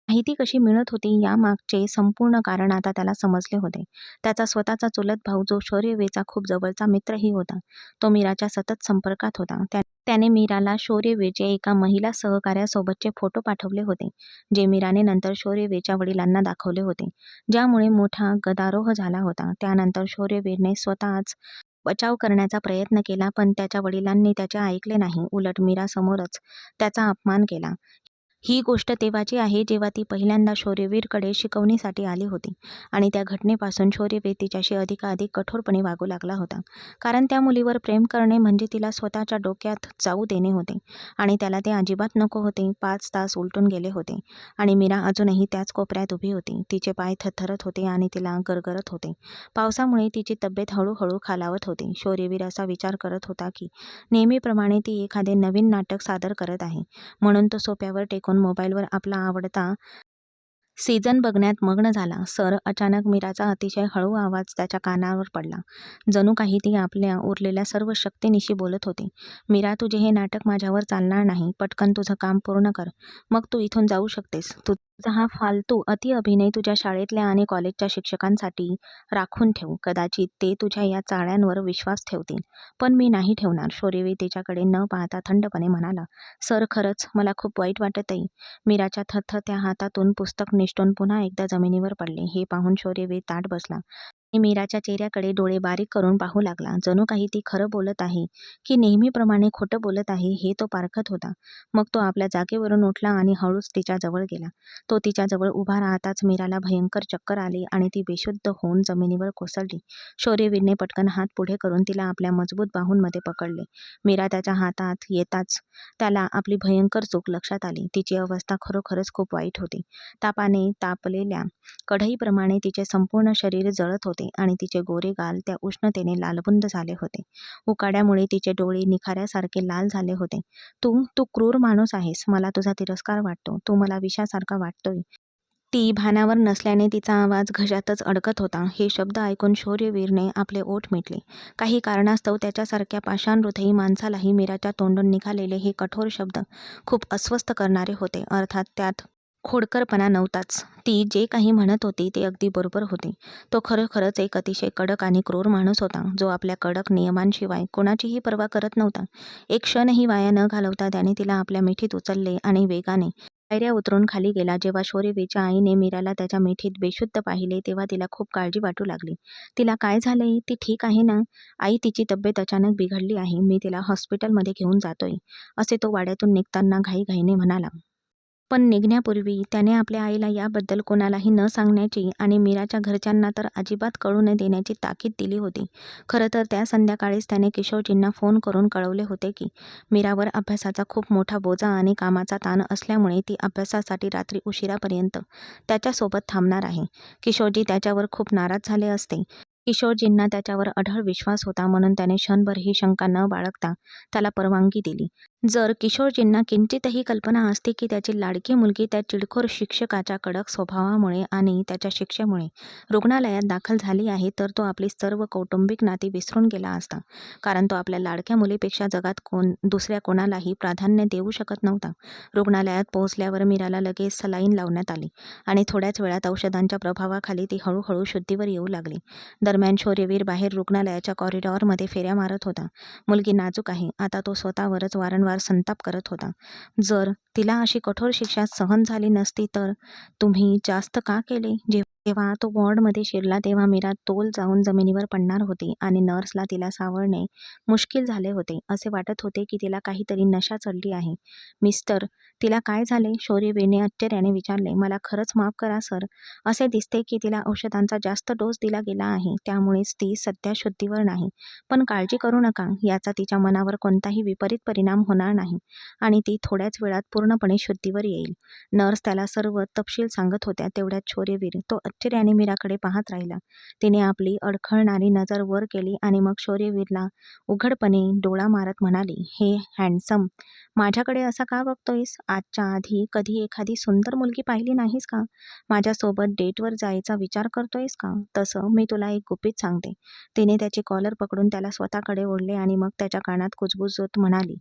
माहिती कशी मिळत होती यामागचे संपूर्ण कारण आता त्याला समजले होते. त्याचा स्वतःचा चुलत भाऊ, जो शौर्यवीरचा खूप जवळचा मित्रही होता, तो मीराच्या सतत संपर्कात होता. त्याने मीराला शौर्यवीरचे एका महिला सहकाऱ्यासोबतचे फोटो पाठवले होते, जे मीराने नंतर शौर्यवीरच्या वडिलांना दाखवले होते, ज्यामुळे मोठा गदारोह झाला होता. त्यानंतर शौर्यवीरने स्वतःच बचाव करण्याचा प्रयत्न केला, पण त्याच्या वडिलांनी त्याचे ऐकले नाही. उलट मीरासमोरच त्याचा अपमान केला. ही गोष्ट तेव्हाची आहे जेव्हा ती पहिल्यांदा शौर्यवीरकडे शिकवणीसाठी आली होती आणि त्या घटनेपासून शौर्यवीर तिच्याशी अधिकाधिक कठोरपणे वागू लागला होता. कारण त्या मुलीवर प्रेम करणे म्हणजे तिला स्वतःच्या डोक्यात जाऊ देणे होते आणि त्याला ते अजिबात नको होते. 5 तास उलटून गेले होते आणि मीरा अजूनही त्याच कोपऱ्यात उभी होती. तिचे पाय थरथरत होते आणि तिला गरगरत होते. पावसामुळे तिची तब्येत हळूहळू खालावत होती. शौर्यवीर असा विचार करत होता की नेहमीप्रमाणे ती एखादे नवीन नाटक सादर करत आहे, म्हणून तो सोफ्यावर टेकून मोबाईलवर आपला आवडता सीझन बघण्यात मग्न झाला. सर, अचानक मीराचा अतिशय हळू आवाज त्याच्या कानावर पडला. जणू काही ती आपल्या उरलेल्या सर्व शक्तीनिशी बोलत होती. "मीरा, तुझे हे नाटक माझ्यावर चालणार नाही. पटकन तुझं काम पूर्ण कर. मग तू इथून जाऊ शकतेस. तुझा हा फालतू अतिअभिनय तुझ्या शाळेतल्या आणि कॉलेजच्या शिक्षकांसाठी राखून ठेव. कदाचित ते तुझ्या या चाळ्यांवर विश्वास ठेवतील. पण मी नाही ठेवणार." शौर्यवीर तिच्याकडे न पाहता थंडपणे म्हणाला. "सर, खरंच मला खूप वाईट वाटतंय." मीराच्या थरथरत्या हातातून पुस्तक निसटून पुन्हा एकदा जमिनीवर पडले. हे पाहून शौर्यवीर ताठ बसला आणि मीराच्या चेहऱ्याकडे डोळे बारीक करून पाहू लागला. जणू काही ती खरं बोलत आहे की नेहमीप्रमाणे खोटं बोलत आहे हे तो पारखत होता. मग तो आपल्या जागेवरून उठला आणि हळूच तिच्याजवळ गेला. तो तिच्याजवळ उभा राहताच मीराला भयंकर चक्कर आली आणि ती बेशुद्ध होऊन जमिनीवर कोसळली. शौर्यवीरने पटकन हात पुढे करून तिला आपल्या मजबूत बाहूंमध्ये पकडले. मीरा त्याच्या हातात येताच त्याला आपली भयंकर चूक लक्षात आली. तिची अवस्था खरोखरच खूप वाईट होती. तापाने तापलेल्या कढईप्रमाणे तिचे संपूर्ण शरीर जळत होते आणि तिचे गोरे गाल त्या उष्णतेने लालबुंद झाले होते. उकाड्यामुळे तिचे डोळे निखाऱ्यासारखे लाल झाले होते. तू क्रूर माणूस आहेस. मला तुझा तिरस्कार वाटतो. तू मला विषासारखा वाटतोय." ती भानावर नसल्याने तिचा आवाज घशातच अडकत होता. हे शब्द ऐकून शौर्यवीरने आपले ओठ मिटले. काही कारणास्तव त्याच्यासारख्या पाषाण हृदयी माणसालाही मीराच्या तोंडून निघालेले हे कठोर शब्द खूप अस्वस्थ करणारे होते. अर्थात त्यात खोडकरपणा नव्हताच. ती जे काही म्हणत होती ते अगदी बरोबर होते. तो खरोखरच एक अतिशय कडक आणि क्रूर माणूस होता, जो आपल्या कडक नियमांशिवाय कोणाचीही पर्वा करत नव्हता. एक क्षणही वाया न घालवता त्याने तिला आपल्या मिठीत उचलले आणि वेगाने पायऱ्या उतरून खाली गेला. जेव्हा शौर्यवीरच्या आईने मीराला त्याच्या मिठीत बेशुद्ध पाहिले तेव्हा तिला खूप काळजी वाटू लागली. "तिला काय झालंय? ती ठीक आहे ना?" "आई, तिची तब्येत अचानक बिघडली आहे. मी तिला हॉस्पिटलमध्ये घेऊन जातोय," असे तो वाड्यातून निघताना घाईघाईने म्हणाला. पण निघण्यापूर्वी त्याने आपल्या आईला याबद्दल कोणालाही न सांगण्याची आणि मीराच्या घरच्यांना तर अजिबात कळू न देण्याची ताकीद दिली होती. खरं तर त्या संध्याकाळीच त्याने किशोरजींना फोन करून कळवले होते की मीरावर अभ्यासाचा खूप मोठा बोजा आणि कामाचा ताण असल्यामुळे ती अभ्यासासाठी रात्री उशिरापर्यंत त्याच्यासोबत थांबणार आहे. किशोरजी त्याच्यावर खूप नाराज झाले असते. किशोरजींना त्याच्यावर अढळ विश्वास होता म्हणून त्याने क्षणभरही शंका न बाळगता त्याला परवानगी दिली. जर किशोरजींना किंचितही कल्पना असती की त्याची लाडकी मुलगी त्या चिडखोर शिक्षकाच्या कडक स्वभावामुळे आणि त्याच्या शिक्षेमुळे रुग्णालयात दाखल झाली आहे तर तो आपली सर्व कौटुंबिक नाती विसरून गेला असता. कारण तो आपल्या लाडक्या मुलीपेक्षा जगात दुसऱ्या कोणालाही प्राधान्य देऊ शकत नव्हता. रुग्णालयात पोहोचल्यावर मीराला लगेच सलाईन लावण्यात आली आणि थोड्याच वेळात औषधांच्या प्रभावाखाली ती हळूहळू शुद्धीवर येऊ लागली. दरम्यान शौर्यवीर बाहेर रुग्णालयाच्या कॉरिडॉरमध्ये फेऱ्या मारत होता. मुलगी नाजूक आहे. आता तो स्वतःवरच वारंवार संताप करत होता. जर तिला अशी कठोर शिक्षा सहन झाली नसती तर तुम्ही जास्त का केले? जेव्हा तो वॉर्डमध्ये शिरला तेव्हा मीरा तोल जाऊन जमिनीवर पडणार होती आणि नर्सला तिला सावरणे मुश्किल झाले होते. असे वाटत होते की तिला काहीतरी नशा चढली आहे. मिस्टर, तिला काय झाले? शौर्यवीरने आश्चर्याने विचारले. मला खरंच माफ करा सर. असे दिसते की तिला औषधांचा जास्त डोस दिला गेला आहे. त्यामुळेच ती सध्या शुद्धीवर नाही. पण काळजी करू नका. याचा तिच्या मनावर कोणताही विपरीत परिणाम होणार नाही आणि ती थोड्याच वेळात पूर्णपणे शुद्धीवर येईल. नर्स त्याला सर्व तपशील सांगत होत्या. तेवढ्यात शौर्यवीर तो आश्चर्याने मीराकडे पाहत राहिला. तिने आपली अडखळणारी नजर वर केली आणि मग शौर्यवीरला उघडपणे डोळा मारत म्हणाली, हे हँडसम, माझ्याकडे असा का बघतोयस? आजच्या आधी कधी एखादी सुंदर मुलगी पाहिली नाहीस का? माझ्यासोबत डेटवर जायचा विचार करतोयस का? तसं मी तुला एक गुपित सांगते. तिने त्याची कॉलर पकडून त्याला स्वतःकडे ओढले आणि मग त्याच्या कानात कुजबुजत म्हणाली,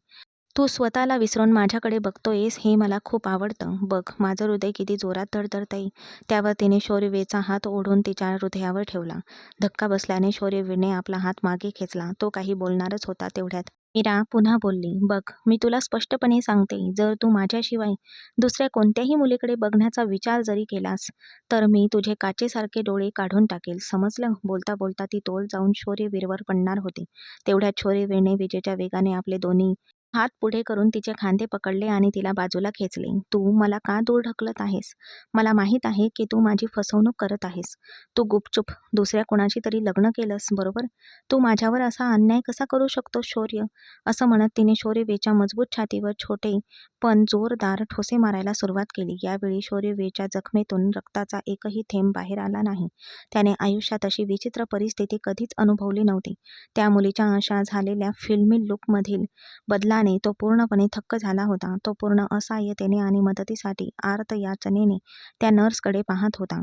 तू स्वतःला विसरून माझ्याकडे बघतोयस हे मला खूप आवडतं. बघ माझं हृदय किती जोरात धडधडतंय. त्यावर तिने शौर्यवीरचा हात ओढून तिच्या हृदयावर ठेवला. धक्का बसल्याने शौर्यवीरने आपला हात मागे खेचला. तो काही बोलणारच होता तेवढ्यात मीरा पुन्हा बोलली, बघ मी तुला स्पष्टपणे सांगते, जर तू माझ्याशिवाय दुसऱ्या कोणत्याही मुलीकडे बघण्याचा विचार जरी केलास तर मी तुझे काचेसारखे डोळे काढून टाकेल, समजलं? बोलता बोलता ती तोल जाऊन शौर्यवीरवर पडणार होती. तेवढ्यात शौर्यवीरने विजेच्या वेगाने आपले दोन्ही हात पुढे करून तिचे खांदे पकडले आणि तिला बाजूला खेचले. तू मला का दूर ढकलत आहेस? मला माहीत आहे की तू माझी फसवणूक करत आहेस. तू गुपचूप दुसऱ्या कोणाशी तरी लग्न केलंस, बरोबर? तू माझ्यावर असा अन्याय कसा करू शकतो शौर्य? असं म्हणत तिने शौर्यवीरच्या मजबूत छातीवर छोटे पण जोरदार ठोसे मारायला सुरुवात केली. यावेळी शौर्यवीरच्या जखमेतून रक्ताचा एकही थेंब बाहेर आला नाही. त्याने आयुष्यात अशी विचित्र परिस्थिती कधीच अनुभवली नव्हती. त्या मुलीच्या अशा झालेल्या फिल्मी लुकमधील बदलाने तो पूर्णपणे थक्क झाला होता. तो पूर्ण असहाय्यतेने आणि मदतीसाठी आर्त याचनेने त्या नर्सकडे पाहत होता.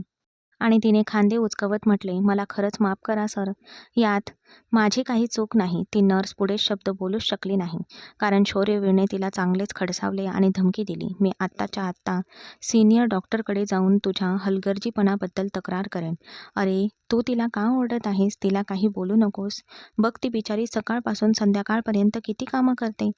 आणि तिने खांदे उचकवत म्हटले, मला खरंच माफ करा सर. यात माझी काही चूक नाही. ती नर्स पुढे शब्द बोलूच शकली नाही. कारण शौर्यवीरने तिला चांगलेच खडसावले आणि धमकी दिली, मी आत्ताच्या आत्ता सीनियर डॉक्टरकडे जाऊन तुझ्या हलगर्जीपणाबद्दल तक्रार करेन. अरे तू तिला का ओरडत आहेस? तिला काही बोलू नकोस. बघ ती बिचारी सकाळपासून संध्याकाळपर्यंत किती कामं करते.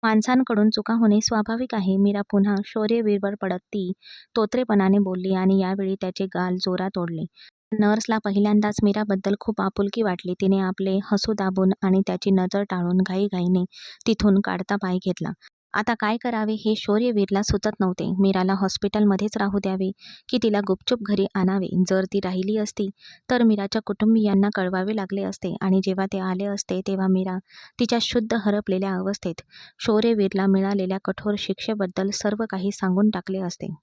माणसांकडून चुका होणे स्वाभाविक आहे. मीरा पुन्हा शौर्यवीरवर पडत ती तोत्रेपणाने बोलली आणि यावेळी त्याचे गाल जोरात ओढले. नर्सला पहिल्यांदाच मीराबद्दल खूप आपुलकी वाटली. तिने आपले हसू दाबून आणि त्याची नजर टाळून घाईघाईने तिथून काढता पाय घेतला. आता काय करावे हे शौर्यवीरला सुचत नव्हते. मीराला हॉस्पिटलमध्येच राहू द्यावे की तिला गुपचूप घरी आणावे? जर ती राहिली असती तर मीराच्या कुटुंबियांना कळवावे लागले असते आणि जेव्हा ते आले असते तेव्हा मीरा तिच्या शुद्ध हरपलेल्या अवस्थेत शौर्यवीरला मिळालेल्या कठोर शिक्षेबद्दल सर्व काही सांगून टाकले असते.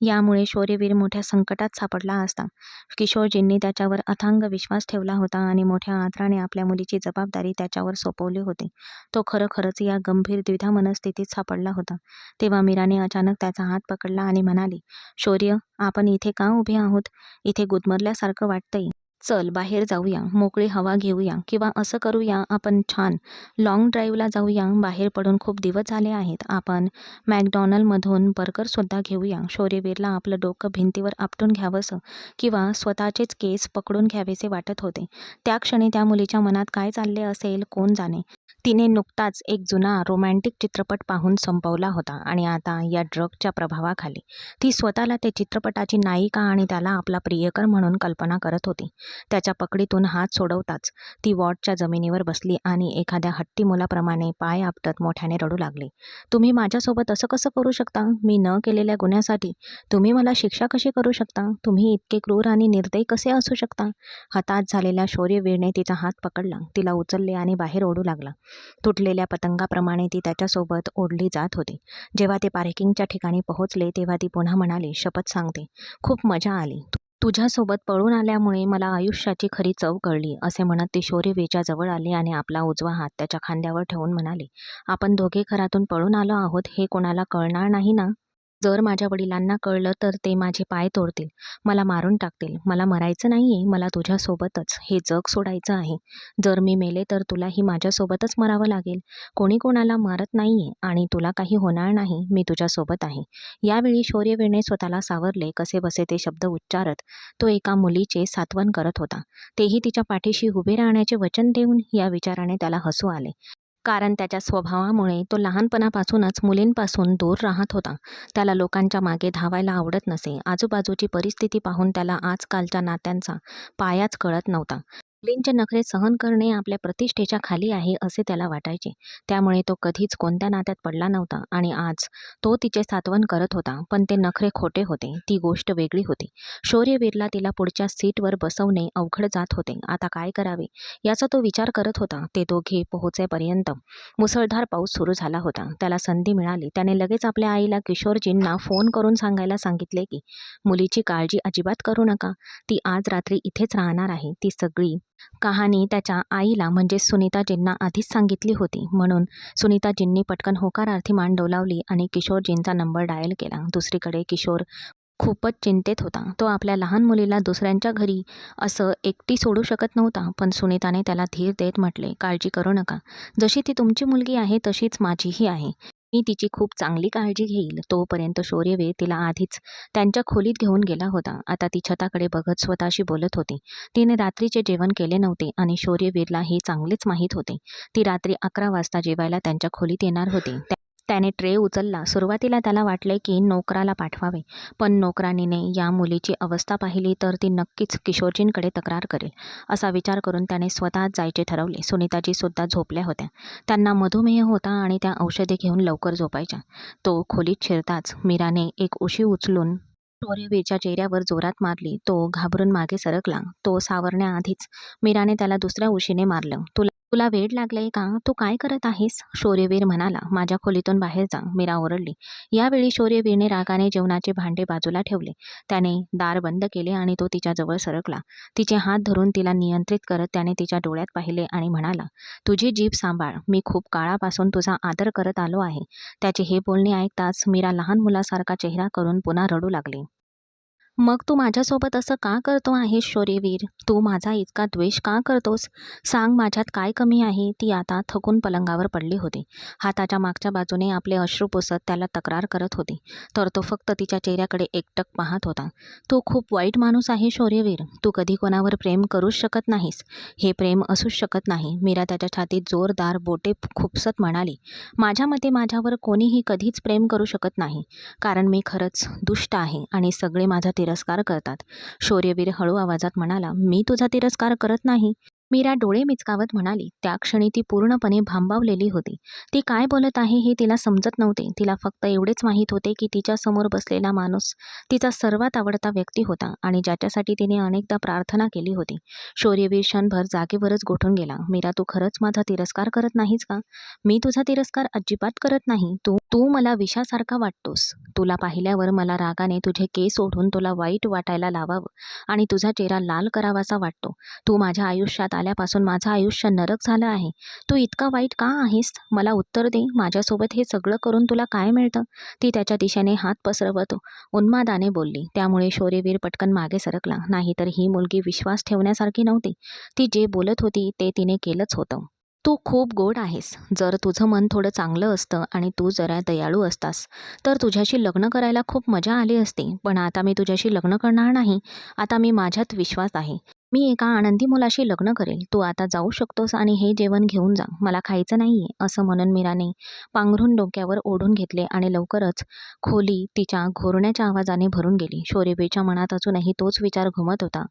यामुळे शौर्यवीर मोठ्या संकटात सापडला असता. किशोरजींनी त्याच्यावर अथांग विश्वास ठेवला होता आणि मोठ्या आदराने आपल्या मुलीची जबाबदारी त्याच्यावर सोपवली होती. तो खरोखरच या गंभीर द्विधा मनस्थितीत सापडला होता. तेव्हा मीराने अचानक त्याचा हात पकडला आणि म्हणाली, शौर्य, आपण इथे का उभे आहोत? इथे गुदमरल्यासारखं वाटतंय. चल बाहेर जाऊया, मोकळी हवा घेऊया किंवा असं करूया, आपण छान लाँग ड्राईव्हला जाऊया. बाहेर पडून खूप दिवस झाले आहेत. आपण मॅकडॉनल्डमधून बर्गरसुद्धा घेऊया. शौर्यवीरला आपलं डोकं भिंतीवर आपटून घ्यावंसं किंवा स्वतःचेच केस पकडून घ्यावेसे वाटत होते. त्या क्षणी त्या मुलीच्या मनात काय चालले असेल कोण जाणे. तिने नुकताच एक जुना रोमॅन्टिक चित्रपट पाहून संपवला होता आणि आता या ड्रगच्या प्रभावाखाली ती स्वतःला त्या चित्रपटाची नायिका आणि त्याला आपला प्रियकर म्हणून कल्पना करत होती. त्याच्या पकडीतून हात सोडवताच ती वॉर्डच्या जमिनीवर बसली आणि एखाद्या हट्टी मुलाप्रमाणे पाय आपटत मोठ्याने रडू लागली. तुम्ही माझ्यासोबत असं कसं करू शकता? मी न केलेल्या गुन्ह्यासाठी तुम्ही मला शिक्षा कशी करू शकता? तुम्ही इतके क्रूर आणि निर्दयी कसे असू शकता? हताश झालेल्या शौर्यवीरने तिचा हात पकडला, तिला उचलले आणि बाहेर ओढू लागला. तुटलेल्या पतंगाप्रमाणे ती त्याच्यासोबत ओढली जात होती. जेव्हा ते पार्किंगच्या ठिकाणी पोहोचले तेव्हा ती पुन्हा म्हणाली, शपथ सांगते, खूप मजा आली. तुझ्यासोबत पळून आल्यामुळे मला आयुष्याची खरी चव कळली. असे म्हणत ती शौर्यवीरच्या जवळ आली आणि आपला उजवा हात त्याच्या खांद्यावर ठेवून म्हणाली, आपण दोघे घरातून पळून आलो आहोत हे कोणाला कळणार नाही ना? जर माझ्या वडिलांना कळलं तर ते माझे पाय तोडतील, मला मारून टाकतील. मला मरायचं नाहीये, मला तुझ्यासोबतच हे जग सोडायचं आहे. जर मी मेले तर तुलाही माझ्यासोबतच मरावं लागेल. कोणी कोणाला मारत नाहीये आणि तुला काही होणार नाही. मी तुझ्यासोबत आहे. यावेळी शौर्यवीरने स्वतःला सावरले. कसेबसे ते शब्द उच्चारत तो एका मुलीचे सांत्वन करत होता, तेही तिच्या पाठीशी उभे राहण्याचे वचन देऊन. या विचाराने त्याला हसू आले, कारण त्याच्या स्वभावामुळे तो लहानपणापासूनच मुलींपासून दूर राहत होता. त्याला लोकांच्या मागे धावायला आवडत नसे. आजूबाजूची परिस्थिती पाहून त्याला आजकालच्या नात्यांचा पायाच कळत नव्हता. मुलींचे नखरे सहन करणे आपल्या प्रतिष्ठेच्या खाली आहे असे त्याला वाटायचे. त्यामुळे तो कधीच कोणत्या नात्यात पडला नव्हता आणि आज तो तिचे सांत्वन करत होता. पण ते नखरे खोटे होते, ती गोष्ट वेगळी होती. शौर्यवीरला तिला पुढच्या सीटवर बसवणे अवघड जात होते. आता काय करावे याचा तो विचार करत होता. ते दोघे पोहोचेपर्यंत मुसळधार पाऊस सुरू झाला होता. त्याला संधी मिळाली. त्याने लगेच आपल्या आईला किशोरजींना फोन करून सांगायला सांगितले की मुलीची काळजी अजिबात करू नका, ती आज रात्री इथेच राहणार आहे. ती सगळी कहाणी त्याच्या आईला म्हणजे सुनीताजींना आधीच सांगितली होती. म्हणून सुनीताजींनी पटकन होकारार्थी मान डोलावली आणि किशोरजींचा नंबर डायल केला. दुसरीकडे किशोर खूपच चिंतेत होता. तो आपल्या लहान मुलीला दुसऱ्यांच्या घरी असं एकटी सोडू शकत नव्हता. पण सुनीताने त्याला धीर देत म्हटले, काळजी करू नका. जशी ती तुमची मुलगी आहे तशीच माझीही आहे. मी तिची खूप चांगली काळजी घेईल. तोपर्यंत शौर्यवीर तिला आधीच त्यांच्या खोलीत घेऊन गेला होता. आता ती छताकडे बघत स्वतःशी बोलत होती. तिने रात्रीचे जेवण केले नव्हते आणि शौर्यवीरला हे चांगलेच माहीत होते. ती रात्री 11 वाजता जेवायला त्यांच्या खोलीत येणार होती. त्याने ट्रे उचलला. सुरुवातीला त्याला वाटले की नोकराला पाठवावे, पण नोकराणीने या मुलीची अवस्था पाहिली तर ती नक्कीच किशोरजींकडे तक्रार करेल. असा विचार करून त्याने स्वतःच जायचे ठरवले. सुनीताजी सुद्धा झोपल्या होत्या. त्यांना मधुमेह होता आणि त्या औषधे घेऊन लवकर झोपायच्या. तो खोलीत शिरताच मीराने एक उशी उचलून शौर्यवीरच्या चेहऱ्यावर जोरात मारली. तो घाबरून मागे सरकला. तो सावरण्याआधीच मीराने त्याला दुसऱ्या उशीने मारलं. तुला तुला वेड लागलंय का? तू काय करत आहेस? शौर्यवीर म्हणाला. माझ्या खोलीतून बाहेर जा, मीरा ओरडली. यावेळी शौर्यवीरने रागाने जेवणाचे भांडे बाजूला ठेवले. त्याने दार बंद केले आणि तो तिच्याजवळ सरकला. तिचे हात धरून तिला नियंत्रित करत त्याने तिच्या डोळ्यात पाहिले आणि म्हणाला, तुझी जीभ सांभाळ. मी खूप काळापासून तुझा आदर करत आलो आहे. त्याचे हे बोलणे ऐकताच मीरा लहान मुलासारखा चेहरा करून पुन्हा रडू लागली. मग तू माझ्यासोबत असं का करतो आहेस शौर्यवीर? तू माझा इतका द्वेष का करतोस? सांग, माझ्यात काय कमी आहे? ती आता थकून पलंगावर पडली होती. हाताच्या मागच्या बाजूने आपले अश्रू पुसत त्याला तक्रार करत होती. तर तो फक्त तिच्या चेहऱ्याकडे एकटक पाहत होता. तू खूप वाईट माणूस आहे शौर्यवीर. तू कधी कोणावर प्रेम करूच शकत नाहीस. हे प्रेम असूच शकत नाही. मीरा त्याच्या छातीत जोरदार बोटे खुपसत म्हणाली, माझ्या मते माझ्यावर कोणीही कधीच प्रेम करू शकत नाही, कारण मी खरंच दुष्ट आहे आणि सगळे माझा तिरस्कार करतात. शौर्यवीर हळू आवाजात म्हणाला, मी तुझा तिरस्कार करत नाही. मीरा डोळे मिचकावत म्हणाली. त्या क्षणी ती पूर्णपणे भांबावलेली होती. ती काय बोलत आहे हे तिला समजत नव्हते. तिला फक्त एवढेच माहीत होते की तिच्या समोर बसलेला माणूस तिचा सर्वात आवडता व्यक्ती होता आणि ज्याच्यासाठी तिने अनेकदा प्रार्थना केली होती. शौर्यवीर क्षणभर जागेवरच गोठून गेला. मीरा, तू खरंच माझा तिरस्कार करत नाहीस का? मी तुझा तिरस्कार अजिबात करत नाही. तू तू मला विषासारखा वाटतोस. तुला पाहिल्यावर मला रागाने तुझे केस ओढून तुला वाईट वाटायला लावावं आणि तुझा चेहरा लाल करावासा वाटतो. तू माझ्या आयुष्यात आल्यापासून माझं आयुष्य नरक झालं आहे. तू इतका वाईट का आहेस? मला उत्तर दे. माझ्यासोबत हे सगळं करून तुला काय मिळतं? ती त्याच्या दिशेने हात पसरवत उन्मादाने बोलली. त्यामुळे शौर्यवीर पटकन मागे सरकला. नाहीतर ही मुलगी विश्वास ठेवण्यासारखी नव्हती. ती जे बोलत होती ते तिने केलंच होतं. तू खूप गोड आहेस. जर तुझं मन थोडं चांगलं असतं आणि तू जरा दयाळू असतास तर तुझ्याशी लग्न करायला खूप मजा आली असती. पण आता मी तुझ्याशी लग्न करणार नाही. आता मी माझ्यात विश्वास आहे. मी एका आनंदी मुलाशी लग्न करेल. तू आता जाऊ शकतोस आणि हे जेवण घेऊन जा. मला खायचं नाहीये. असं म्हणून मीराने पांघरून डोक्यावर ओढून घेतले आणि लवकरच खोली तिच्या घोरण्याच्या आवाजाने भरून गेली. शौर्यवीरच्या मनात अजूनही तोच विचार घुमत होता.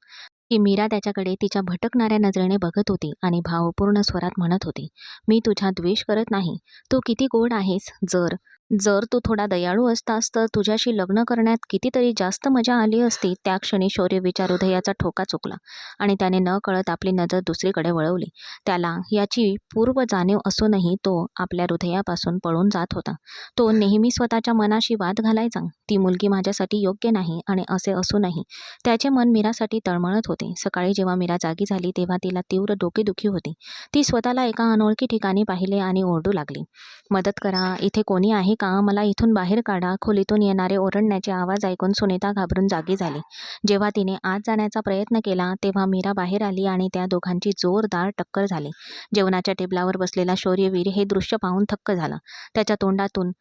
की मीरा त्याच्याकडे तिच्या भटकणाऱ्या नजरेने बघत होती आणि भावपूर्ण स्वरात म्हणत होती, "मी तुझा द्वेष करत नाही. तू किती गोड आहेस. जर जर तू थोडा दयाळू असतास तर तुझ्याशी लग्न करण्यात कितीतरी जास्त मजा आली असती." त्या क्षणी शौर्यवीच्या हृदयाचा ठोका चुकला आणि त्याने नकळत आपली नजर दुसरीकडे वळवली. त्याला याची पूर्व जाणीव असूनही तो आपल्या हृदयापासून पळून जात होता. तो नेहमी स्वतःच्या मनाशी वाद घालायचा. ती मुलगी माझ्यासाठी योग्य नाही आणि असे असूनही त्याचे मन मीरासाठी तळमळत होते. सकाळी जेव्हा मीरा जागी झाली तेव्हा तिला तीव्र डोकेदुखी होती. ती स्वतःला एका अनोळखी ठिकाणी पाहिले आणि ओरडू लागली, "मदत करा, इथे कोणी आहे का? मला इथून बाहेर काढा." खोलीतून येणारे ओरडण्याचे आवाज ऐकून सुनीता घाबरून जागी झाली. जेव्हा तिने आत जाण्याचा प्रयत्न केला तेव्हा मीरा बाहेर आली आणि त्या दोघांची जोरदार टक्कर झाली. जेवणाच्या टेबलावर बसलेला शौर्यवीर हे दृश्य पाहून थक्क झाला. त्याच्या तोंडातून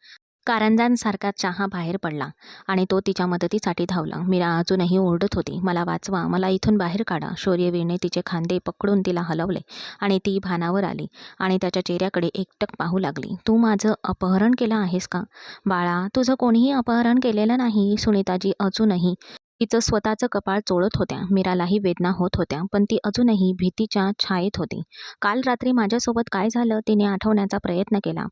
कारंजांसारखा चहा बाहेर पडला आणि तो तिच्या मदतीसाठी धावला. मीरा अजूनही ओरडत होती, "मला वाचवा, मला इथून बाहेर काढा." शौर्यवीरने तिचे खांदे पकडून तिला हलवले आणि ती भानावर आली आणि त्याच्या चेहऱ्याकडे एकटक पाहू लागली. "तू माझं अपहरण केलं आहेस का?" "बाळा, तुझं कोणीही अपहरण केलेलं नाही." सुनीताजी अजूनही तिचं स्वतःचं कपाळ चोळत होत्या. मीरालाही वेदना होत होत्या, पण ती अजूनही भीतीच्या छायेत होती. "काल रात्री माझ्यासोबत काय झालं?" तिने आठवण्याचा प्रयत्न केला,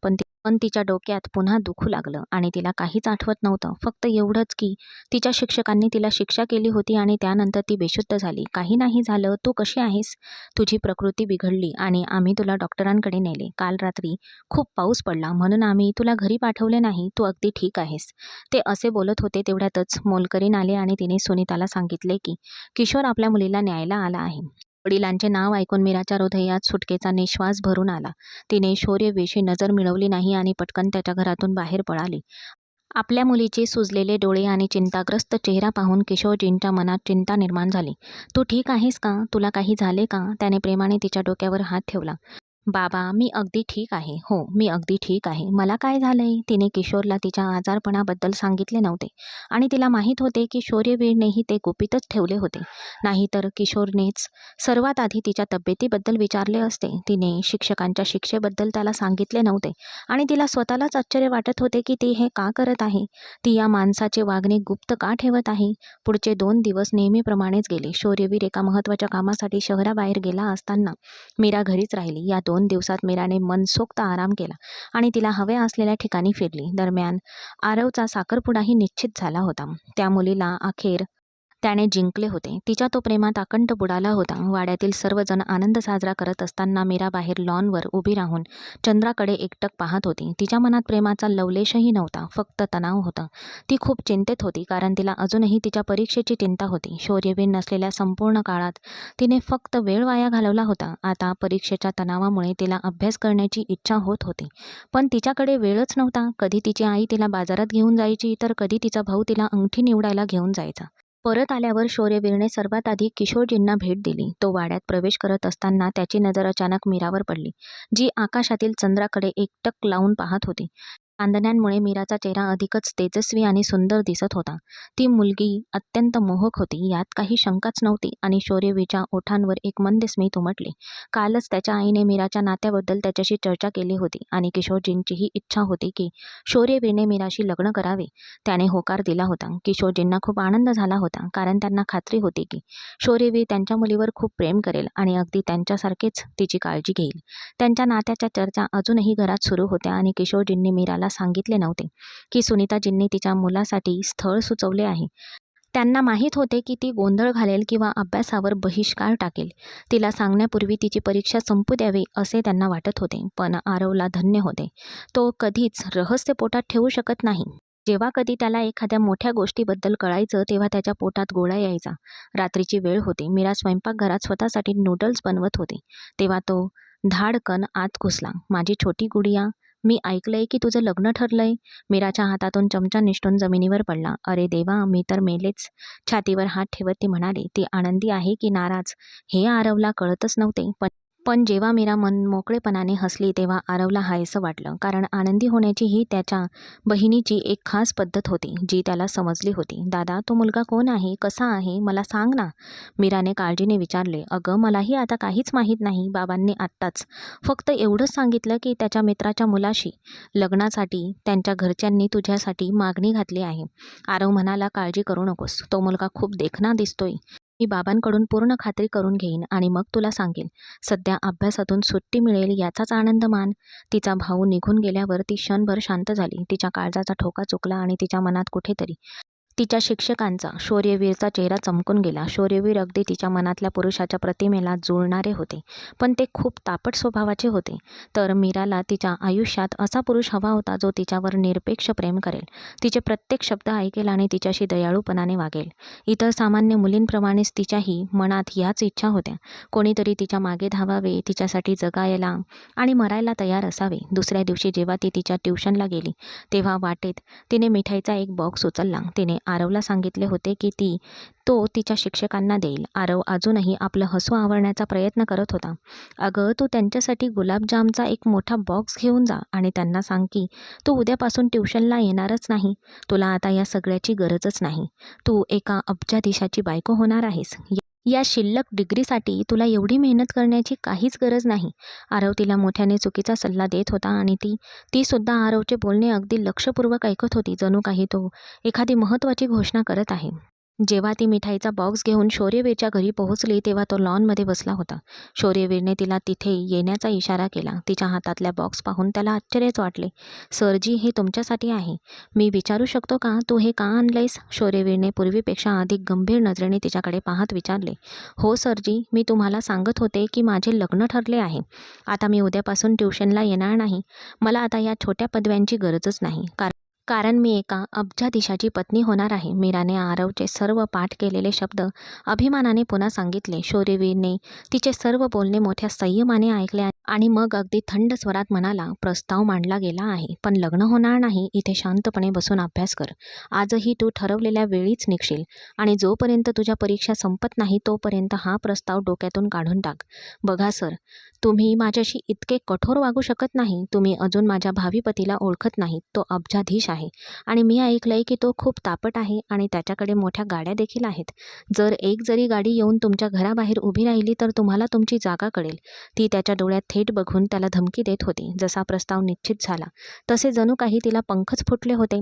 पण तिच्या डोक्यात पुन्हा दुखू लागलं आणि तिला काहीच आठवत नव्हतं. फक्त एवढंच की तिच्या शिक्षकांनी तिला शिक्षा केली होती आणि त्यानंतर ती बेशुद्ध झाली. "काही नाही झालं. तू कशी आहेस?" "तुझी प्रकृती बिघडली आणि आम्ही तुला डॉक्टरांकडे नेले. काल रात्री खूप पाऊस पडला म्हणून आम्ही तुला घरी पाठवले नाही. तू अगदी ठीक आहेस." ते असे बोलत होते तेवढ्यातच मोलकरीण आले आणि तिने सुनीताला सांगितले की किशोर आपल्या मुलीला न्यायला आला आहे. वडिलांचे नाव ऐकून मीराच्या हृदयात सुटकेचा निश्वास भरून आला. तिने शौर्यवीरशी नजर मिळवली नाही आणि पटकन त्याच्या घरातून बाहेर पळाली. आपल्या मुलीचे सुजलेले डोळे आणि चिंताग्रस्त चेहरा पाहून किशोरजींच्या मनात चिंता निर्माण झाली. "तू ठीक आहेस का? तुला काही झाले का?" त्याने प्रेमाने तिच्या डोक्यावर हात ठेवला. "बाबा, मी अगदी ठीक आहे. हो, मी अगदी ठीक आहे. मला काय झालंय?" तिने किशोरला तिच्या आजारपणाबद्दल सांगितले नव्हते आणि तिला माहीत होते की शौर्यवीरनेही ते गुपितच ठेवले होते. नाहीतर किशोरनेच सर्वात आधी तिच्या तब्येतीबद्दल विचारले असते. तिने शिक्षकांच्या शिक्षेबद्दल त्याला सांगितले नव्हते आणि तिला स्वतःलाच आश्चर्य वाटत होते की ती हे का करत आहे? ती या माणसाचे वागणे गुप्त का ठेवत आहे? पुढचे 2 दिवस नेहमीप्रमाणेच गेले. शौर्यवीर एका महत्त्वाच्या कामासाठी शहराबाहेर गेला असताना मीरा घरीच राहिली. या 2 दिवसात मीराने मनसोक्त आराम केला आणि तिला हव्या असलेल्या ठिकाणी फिरली. दरम्यान आरवचा साखरपुडाही निश्चित झाला होता. त्या मुलीला अखेर त्याने जिंकले होते. तिच्या तो प्रेमात अकंठ बुडाला होता. वाड्यातील सर्वजण आनंद साजरा करत असताना मीरा बाहेर लॉनवर उभी राहून चंद्राकडे एकटक पाहत होती. तिच्या मनात प्रेमाचा लवलेशही नव्हता, फक्त तणाव होता. ती खूप चिंतेत होती कारण तिला अजूनही तिच्या परीक्षेची चिंता होती. शौर्यवीर नसलेल्या संपूर्ण काळात तिने फक्त वेळ वाया घालवला होता. आता परीक्षेच्या तणावामुळे तिला अभ्यास करण्याची इच्छा होत होती, पण तिच्याकडे वेळच नव्हता. कधी तिची आई तिला बाजारात घेऊन जायची तर कधी तिचा भाऊ तिला अंगठी निवडायला घेऊन जायचा. परत आल्यावर शौर्यवीरने सर्वात आधी किशोरजींना भेट दिली. तो वाड्यात प्रवेश करत असताना त्याची नजर अचानक मीरावर पडली, जी आकाशातील चंद्राकडे एकटक लावून पाहत होती. चांदण्यांमुळे मीराचा चेहरा अधिकच तेजस्वी आणि सुंदर दिसत होता. ती मुलगी अत्यंत मोहक होती, यात काही शंकाच नव्हती आणि शौर्यवीरच्या ओठांवर एक मंद स्मित उमटले. कालच त्याच्या आईने मीराच्या नात्याबद्दल त्याच्याशी चर्चा केली होती आणि किशोरजींचीही इच्छा होती की शौर्यवीरने मीराशी लग्न करावे. त्याने होकार दिला होता. किशोरजींना खूप आनंद झाला होता कारण त्यांना खात्री होती की शौर्यवीर त्यांच्या मुलीवर खूप प्रेम करेल आणि अगदी त्यांच्यासारखेच तिची काळजी घेईल. त्यांच्या नात्याच्या चर्चा अजूनही घरात सुरू होत्या आणि किशोरजींनी मीराला सांगितले नव्हते की सुनीताजींनी तिच्या मुलासाठी स्थळ सुचवले आहे. त्यांना माहीत होते की ती गोंधळ घालेल किंवा अभ्यासावर बहिष्कार टाकेल. तिला सांगण्यापूर्वी तिची परीक्षा संपू द्यावी असे त्यांना वाटत होते. पण आरवला धन्य होते. तो कधीच रहस्य पोटात ठेवू शकत नाही. जेव्हा कधी त्याला एखाद्या मोठ्या गोष्टीबद्दल कळायचं तेव्हा त्याच्या पोटात गोळा यायचा. रात्रीची वेळ होती. मीरा स्वयंपाकघरात स्वतःसाठी नूडल्स बनवत होती. तेव्हा तो धाडकन आत घुसला. "माझी छोटी गुडिया, मी ऐकलंय की तुझं लग्न ठरलंय." मीराच्या हातातून चमचा निसटून जमिनीवर पडला. "अरे देवा, मी तर मेलेच." छातीवर हात ठेवत ती म्हणाली. ती आनंदी आहे की नाराज हे आरवला कळतच नव्हते. पण जेव्हा मीरा मोकळेपणाने हसली तेव्हा आरवला हायसं वाटलं, कारण आनंदी होण्याची ही त्याच्या बहिणीची एक खास पद्धत होती जी त्याला समजली होती. "दादा, तो मुलगा कोण आहे? कसा आहे? मला सांग ना." मीराने काळजीने विचारले. "अगं, मलाही आता काहीच माहीत नाही. बाबांनी आत्ताच फक्त एवढंच सांगितलं की त्याच्या मित्राच्या मुलाशी लग्नासाठी त्यांच्या घरच्यांनी तुझ्यासाठी मागणी घातली आहे." आरव म्हणाला, "काळजी करू नकोस. तो मुलगा खूप देखणा दिसतोय. मी बाबांकडून पूर्ण खात्री करून घेईन आणि मग तुला सांगेन. सध्या अभ्यासातून सुट्टी मिळेल याचाच आनंद मान. तिचा भाऊ निघून गेल्यावर ती क्षणभर शांत झाली. तिच्या काळजाचा ठोका चुकला आणि तिच्या मनात कुठेतरी तिच्या शिक्षकांचा, शौर्यवीरचा चेहरा चमकून गेला. शौर्यवीर अगदी तिच्या मनातल्या पुरुषाच्या प्रतिमेला जुळणारे होते, पण ते खूप तापट स्वभावाचे होते. तर मीराला तिच्या आयुष्यात असा पुरुष हवा होता जो तिच्यावर निरपेक्ष प्रेम करेल, तिचे प्रत्येक शब्द ऐकेल आणि तिच्याशी दयाळूपणाने वागेल. इतर सामान्य मुलींप्रमाणेच तिच्याही मनात ह्याच इच्छा होत्या. कोणीतरी तिच्या मागे धावावे, तिच्यासाठी जगायला आणि मरायला तयार असावे. दुसऱ्या दिवशी जेव्हा ती तिच्या ट्युशनला गेली तेव्हा वाटेत तिने मिठाईचा एक बॉक्स उचलला. तिने आरवला सांगितले होते की तो तिच्या शिक्षकांना देईल. आरव अजूनही आपलं हसू आवरण्याचा प्रयत्न करत होता. अगं, तू त्यांच्यासाठी गुलाबजामचा एक मोठा बॉक्स घेऊन जा आणि त्यांना सांग की तू उद्यापासून ट्युशनला येणारच नाही. तुला आता या सगळ्याची गरजच नाही. तू एका अब्जाधीशाची बायको होणार आहेस. या शिल्लक डिग्रीसाठी तुला एवढी मेहनत करण्याची काहीच गरज नाही. आरव तिला मोठ्याने चुकीचा सल्ला देत होता आणि ती सुद्धा आरवचे बोलणे अगदी लक्षपूर्वक ऐकत होती, जणू काही तो एखादी महत्त्वाची घोषणा करत आहे. जेव्हा ती मिठाईचा बॉक्स घेऊन शौर्यवीरच्या घरी पोहोचली तेव्हा तो लॉनमध्ये बसला होता. शौर्यवीरने तिला तिथे येण्याचा इशारा केला. तिच्या हातातल्या बॉक्स पाहून त्याला आश्चर्यच वाटले. सरजी, हे तुमच्यासाठी आहे. मी विचारू शकतो का तू हे का आणलंयस? शौर्यवीरने पूर्वीपेक्षा अधिक गंभीर नजरेने तिच्याकडे पाहत विचारले. हो सरजी, मी तुम्हाला सांगत होते की माझे लग्न ठरले आहे. आता मी उद्यापासून ट्युशनला येणार नाही. मला आता या छोट्या पदव्यांची गरजच नाही. कारण मी एका अब्जाधीशाची पत्नी होणार आहे. मीराने आरवचे सर्व पाठ केलेले शब्द अभिमानाने पुन्हा सांगितले. शौर्यवीरने तिचे सर्व बोलणे मोठ्या संयमाने ऐकले आणि मग अगदी थंड स्वरात म्हणाला, प्रस्ताव मांडला गेला आहे, पण लग्न होणार नाही. इथे शांतपणे बसून अभ्यास कर. आजही तू ठरवलेल्या वेळीच निघशील आणि जोपर्यंत तुझ्या परीक्षा संपत नाही तोपर्यंत हा प्रस्ताव डोक्यातून काढून टाक. बघा सर, तुम्ही माझ्याशी इतके कठोर वागू शकत नाही. तुम्ही अजून माझ्या भावी पतीला ओळखत नाहीत. तो अब्जाधीश आहे आणि मी ऐकलंय की तो खूप तापट आहे आणि त्याच्याकडे मोठ्या गाड्या देखील आहेत. जर एक जरी गाडी येऊन तुमच्या घराबाहेर उभी राहिली तर तुम्हाला तुमची जागा कळेल. ती त्याच्या डोळ्यात थेट बघून त्याला धमकी देत होती. जसा प्रस्ताव निश्चित झाला तसे जणू काही तिला पंखच फुटले होते.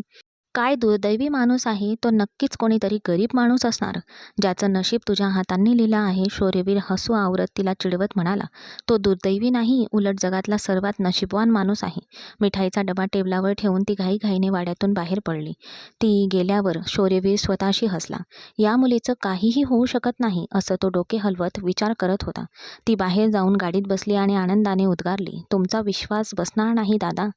काय दुर्दैवी माणूस आहे तो. नक्कीच कोणीतरी गरीब माणूस असणार ज्याचं नशीब तुझ्या हातांनी लिहिलं आहे. शौर्यवीर हसू आवरत तिला चिडवत म्हणाला. तो दुर्दैवी नाही, उलट जगातला सर्वात नशीबवान माणूस आहे. मिठाईचा डबा टेबलावर ठेवून ती घाईघाईने वाड्यातून बाहेर पडली. ती गेल्यावर शौर्यवीर स्वतःशी हसला. या मुलीचं काहीही होऊ शकत नाही असं तो डोके हलवत विचार करत होता. ती बाहेर जाऊन गाडीत बसली आणि आनंदाने उद्गारली, तुमचा विश्वास बसणार नाही दादा.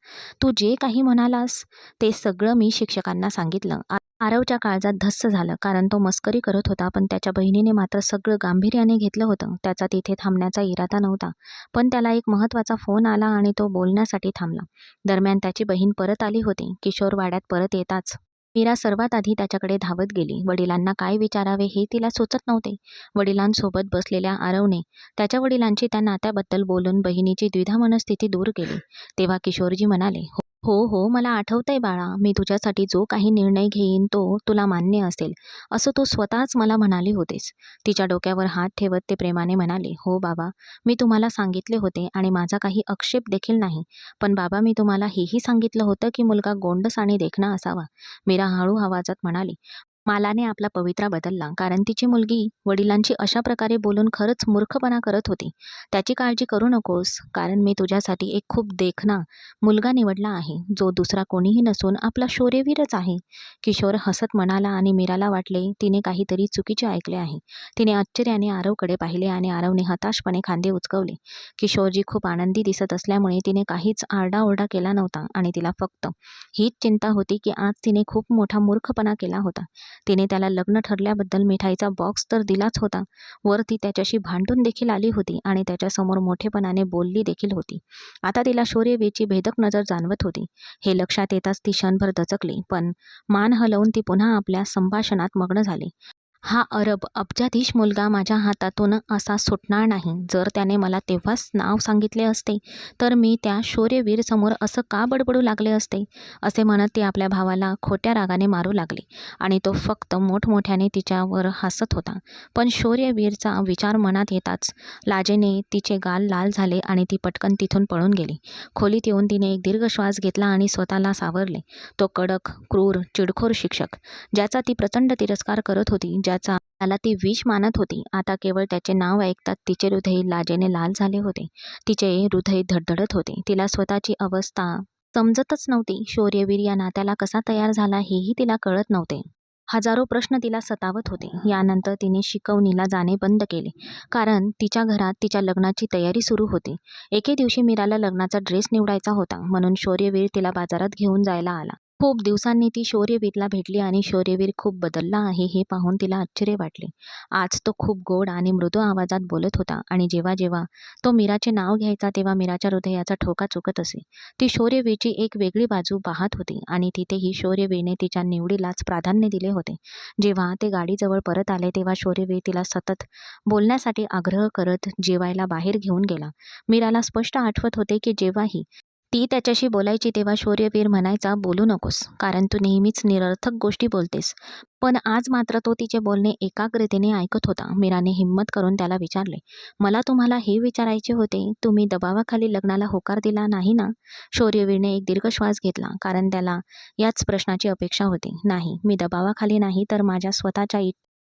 तू जे काही म्हणालास ते सगळं मी शिक्षकांना सांगितलं. आरवच्या काळजात धस्स झालं, कारण तो मस्करी करत होता, पण त्याच्या बहिणीने मात्र सगळं गांभीर्याने घेतलं होतं. त्याचा तिथे थांबण्याचा इरादा नव्हता, पण त्याला एक महत्त्वाचा फोन आला आणि तो बोलण्यासाठी थांबला. दरम्यान त्याची बहीण परत आली होती. किशोर वाड्यात परत येताच मीरा सर्वात आधी त्याच्याकडे धावत गेली. वडिलांना काय विचारावे हे तिला सुचत नव्हते. वडिलांसोबत बसलेल्या आरवने त्याच्या वडिलांची त्या नात्याबद्दल बोलून बहिणीची द्विधा मनस्थिती दूर केली. तेव्हा किशोरजी म्हणाले, हो हो, मला आठवतंय बाळा, मी तुझ्यासाठी जो काही निर्णय घेईन तो तुला मान्य असेल असं तू स्वतःच मला म्हणाले होतेस. तिच्या डोक्यावर हात ठेवत ते प्रेमाने म्हणाले, हो बाबा, मी तुम्हाला सांगितले होते आणि माझा काही आक्षेप देखील नाही. पण बाबा, मी तुम्हाला हेही सांगितलं होतं की मुलगा गोंडस आणि देखणा असावा. मीरा हळू आवाजात म्हणाली. मालाने आपला पवित्रा बदलला, कारण तिची मुलगी वडिलांची अशा प्रकारे बोलून खरंच मूर्खपणा करत होती. त्याची काळजी करू नकोस, कारण मी तुझ्यासाठी एक खूप देखणा मुलगा निवडला आहे, जो दुसरा कोणीही नसून आपला शौर्यवीरच आहे. किशोर हसत म्हणाला आणि मीराला वाटले तिने काहीतरी चुकीचे ऐकले आहे. तिने आश्चर्याने आरवकडे पाहिले आणि आरवने हताशपणे खांदे उचकवले. किशोरजी खूप आनंदी दिसत असल्यामुळे तिने काहीच आरडाओरडा केला नव्हता आणि तिला फक्त हीच चिंता होती की आज तिने खूप मोठा मूर्खपणा केला होता. तिने त्याला लग्न ठरल्याबद्दल मिठाईचा बॉक्स तर दिलाच होता, वर ती त्याच्याशी भांडून देखील आली होती आणि त्याच्यासमोर मोठेपणाने बोलली देखील होती. आता तिला शौर्यवीरची भेदक नजर जाणवत होती. हे लक्षात येताच ती क्षणभर दचकली, पण मान हलवून ती पुन्हा आपल्या संभाषणात मग्न झाली. हा अरब अब्जाधीश मुलगा माझ्या हातातून असा सुटणार नाही. जर त्याने मला तेव्हाच नाव सांगितले असते तर मी त्या शौर्यवीर समोर असं का बडबडू लागले असते, असे म्हणत ती आपल्या भावाला खोट्या रागाने मारू लागली आणि तो फक्त मोठमोठ्याने तिच्यावर हसत होता. पण शौर्यवीरचा विचार मनात येताच लाजेने तिचे गाल लाल झाले आणि ती पटकन तिथून पळून गेली. खोलीत येऊन तिने एक दीर्घ श्वास घेतला आणि स्वतःला सावरले. तो कडक, क्रूर, चिडखोर शिक्षक, ज्याचा ती प्रचंड तिरस्कार करत होती, प्रियाचा त्याला ती विष मानत होती. आता केवळ त्याचे नाव ऐकताच तिचे हृदय लाजेने लाल झाले होते. तिचे हृदय धडधडत होते. तिला स्वतःची अवस्था समजतच नव्हती. शौर्यवीर या नात्याला कसा तयार झाला हेही तिला कळत नव्हते. हजारो प्रश्न तिला सतावत होते. यानंतर तिने शिकवणीला जाणे बंद केले, कारण तिच्या घरात तिच्या लग्नाची तयारी सुरू होती. एके दिवशी मीराला लग्नाचा ड्रेस निवडायचा होता, म्हणून शौर्यवीर तिला बाजारात घेऊन जायला आला. खूप दिवसांनी ती शौर्यवीरला भेटली आणि शौर्यवीर खूप बदलला आहे हे पाहून तिला आश्चर्य वाटले. आज तो खूप गोड आणि मृदू आवाजात बोलत होता आणि जेव्हा जेव्हा तो मीराचे नाव घ्यायचा तेव्हा मीराच्या हृदयाचा ठोका चुकत असे. ती शौर्यवीरची एक वेगळी बाजू पाहत होती आणि तिथेही शौर्यवीरने तिच्या निवडीलाच प्राधान्य दिले होते. जेव्हा ते गाडीजवळ परत आले तेव्हा शौर्यवीर तिला सतत बोलण्यासाठी आग्रह करत जेवायला बाहेर घेऊन गेला. मीराला स्पष्ट आठवत होते की जेव्हाही ती त्याच्याशी बोलायची तेव्हा शौर्यवीर म्हणायचा, बोलू नकोस, कारण तू नेहमीच निरर्थक गोष्टी बोलतेस. पण आज मात्र तो तिचे बोलणे एकाग्रतेने ऐकत होता. मीराने हिंमत करून त्याला विचारले, मला तुम्हाला हे विचारायचे होते, तुम्ही दबावाखाली लग्नाला होकार दिला नाही ना? शौर्यवीरने एक दीर्घ श्वास घेतला, कारण त्याला याच प्रश्नाची अपेक्षा होती. नाही, मी दबावाखाली नाही तर माझ्या स्वतःच्या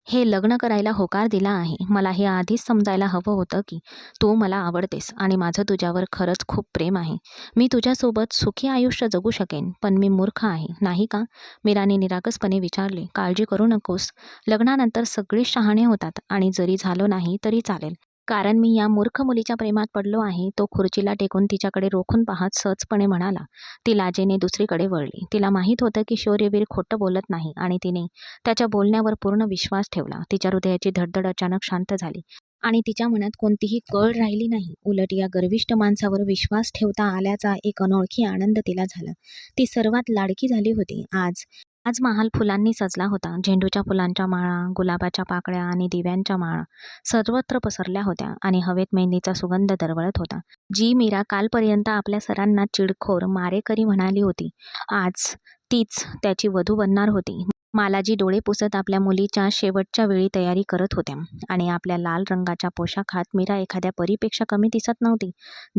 हे लग्न करायला होकार दिला आहे. मला हे आधीच समजायला हवं होतं की तू मला आवडतेस आणि माझं तुझ्यावर खरंच खूप प्रेम आहे. मी तुझ्यासोबत सुखी आयुष्य जगू शकेन, पण मी मूर्ख आहे, नाही का? मीराने निरागसपणे विचारले. काळजी करू नकोस, लग्नानंतर सगळे शहाणे होतात आणि जरी झालो नाही तरी चालेल, कारण मी या मूर्ख मुलीच्या प्रेमात पडलो आहे. तो खुर्चीला टेकून तिच्याकडे रोखून पाहत सहजपणे म्हणाला. ती लाजेने दुसरीकडे वळली. तिला माहीत होतं की शौर्यवीर खोटं बोलत नाही आणि तिने त्याच्या बोलण्यावर पूर्ण विश्वास ठेवला. तिच्या हृदयाची धडधड अचानक शांत झाली आणि तिच्या मनात कोणतीही कळ राहिली नाही. उलट या गर्विष्ठ माणसावर विश्वास ठेवता आल्याचा एक अनोळखी आनंद तिला झाला. ती सर्वात लाडकी झाली होती. आज आज महाल फुलांनी सजला होता. झेंडूच्या फुलांच्या माळा, गुलाबाच्या पाकळ्या आणि दिव्यांच्या माळा सर्वत्र पसरल्या होत्या आणि हवेत मेहंदीचा सुगंध दरवळत होता. जी मीरा कालपर्यंत आपल्या सरांना चिडखोर, मारेकरी म्हणाली होती, आज तीच त्याची वधू बनणार होती. मालाजी डोळे पुसत आपल्या मुलीच्या शेवटच्या वेळी तयारी करत होत्या आणि आपल्या लाल रंगाच्या पोशाखात मीरा एखाद्या परीपेक्षा कमी दिसत नव्हती.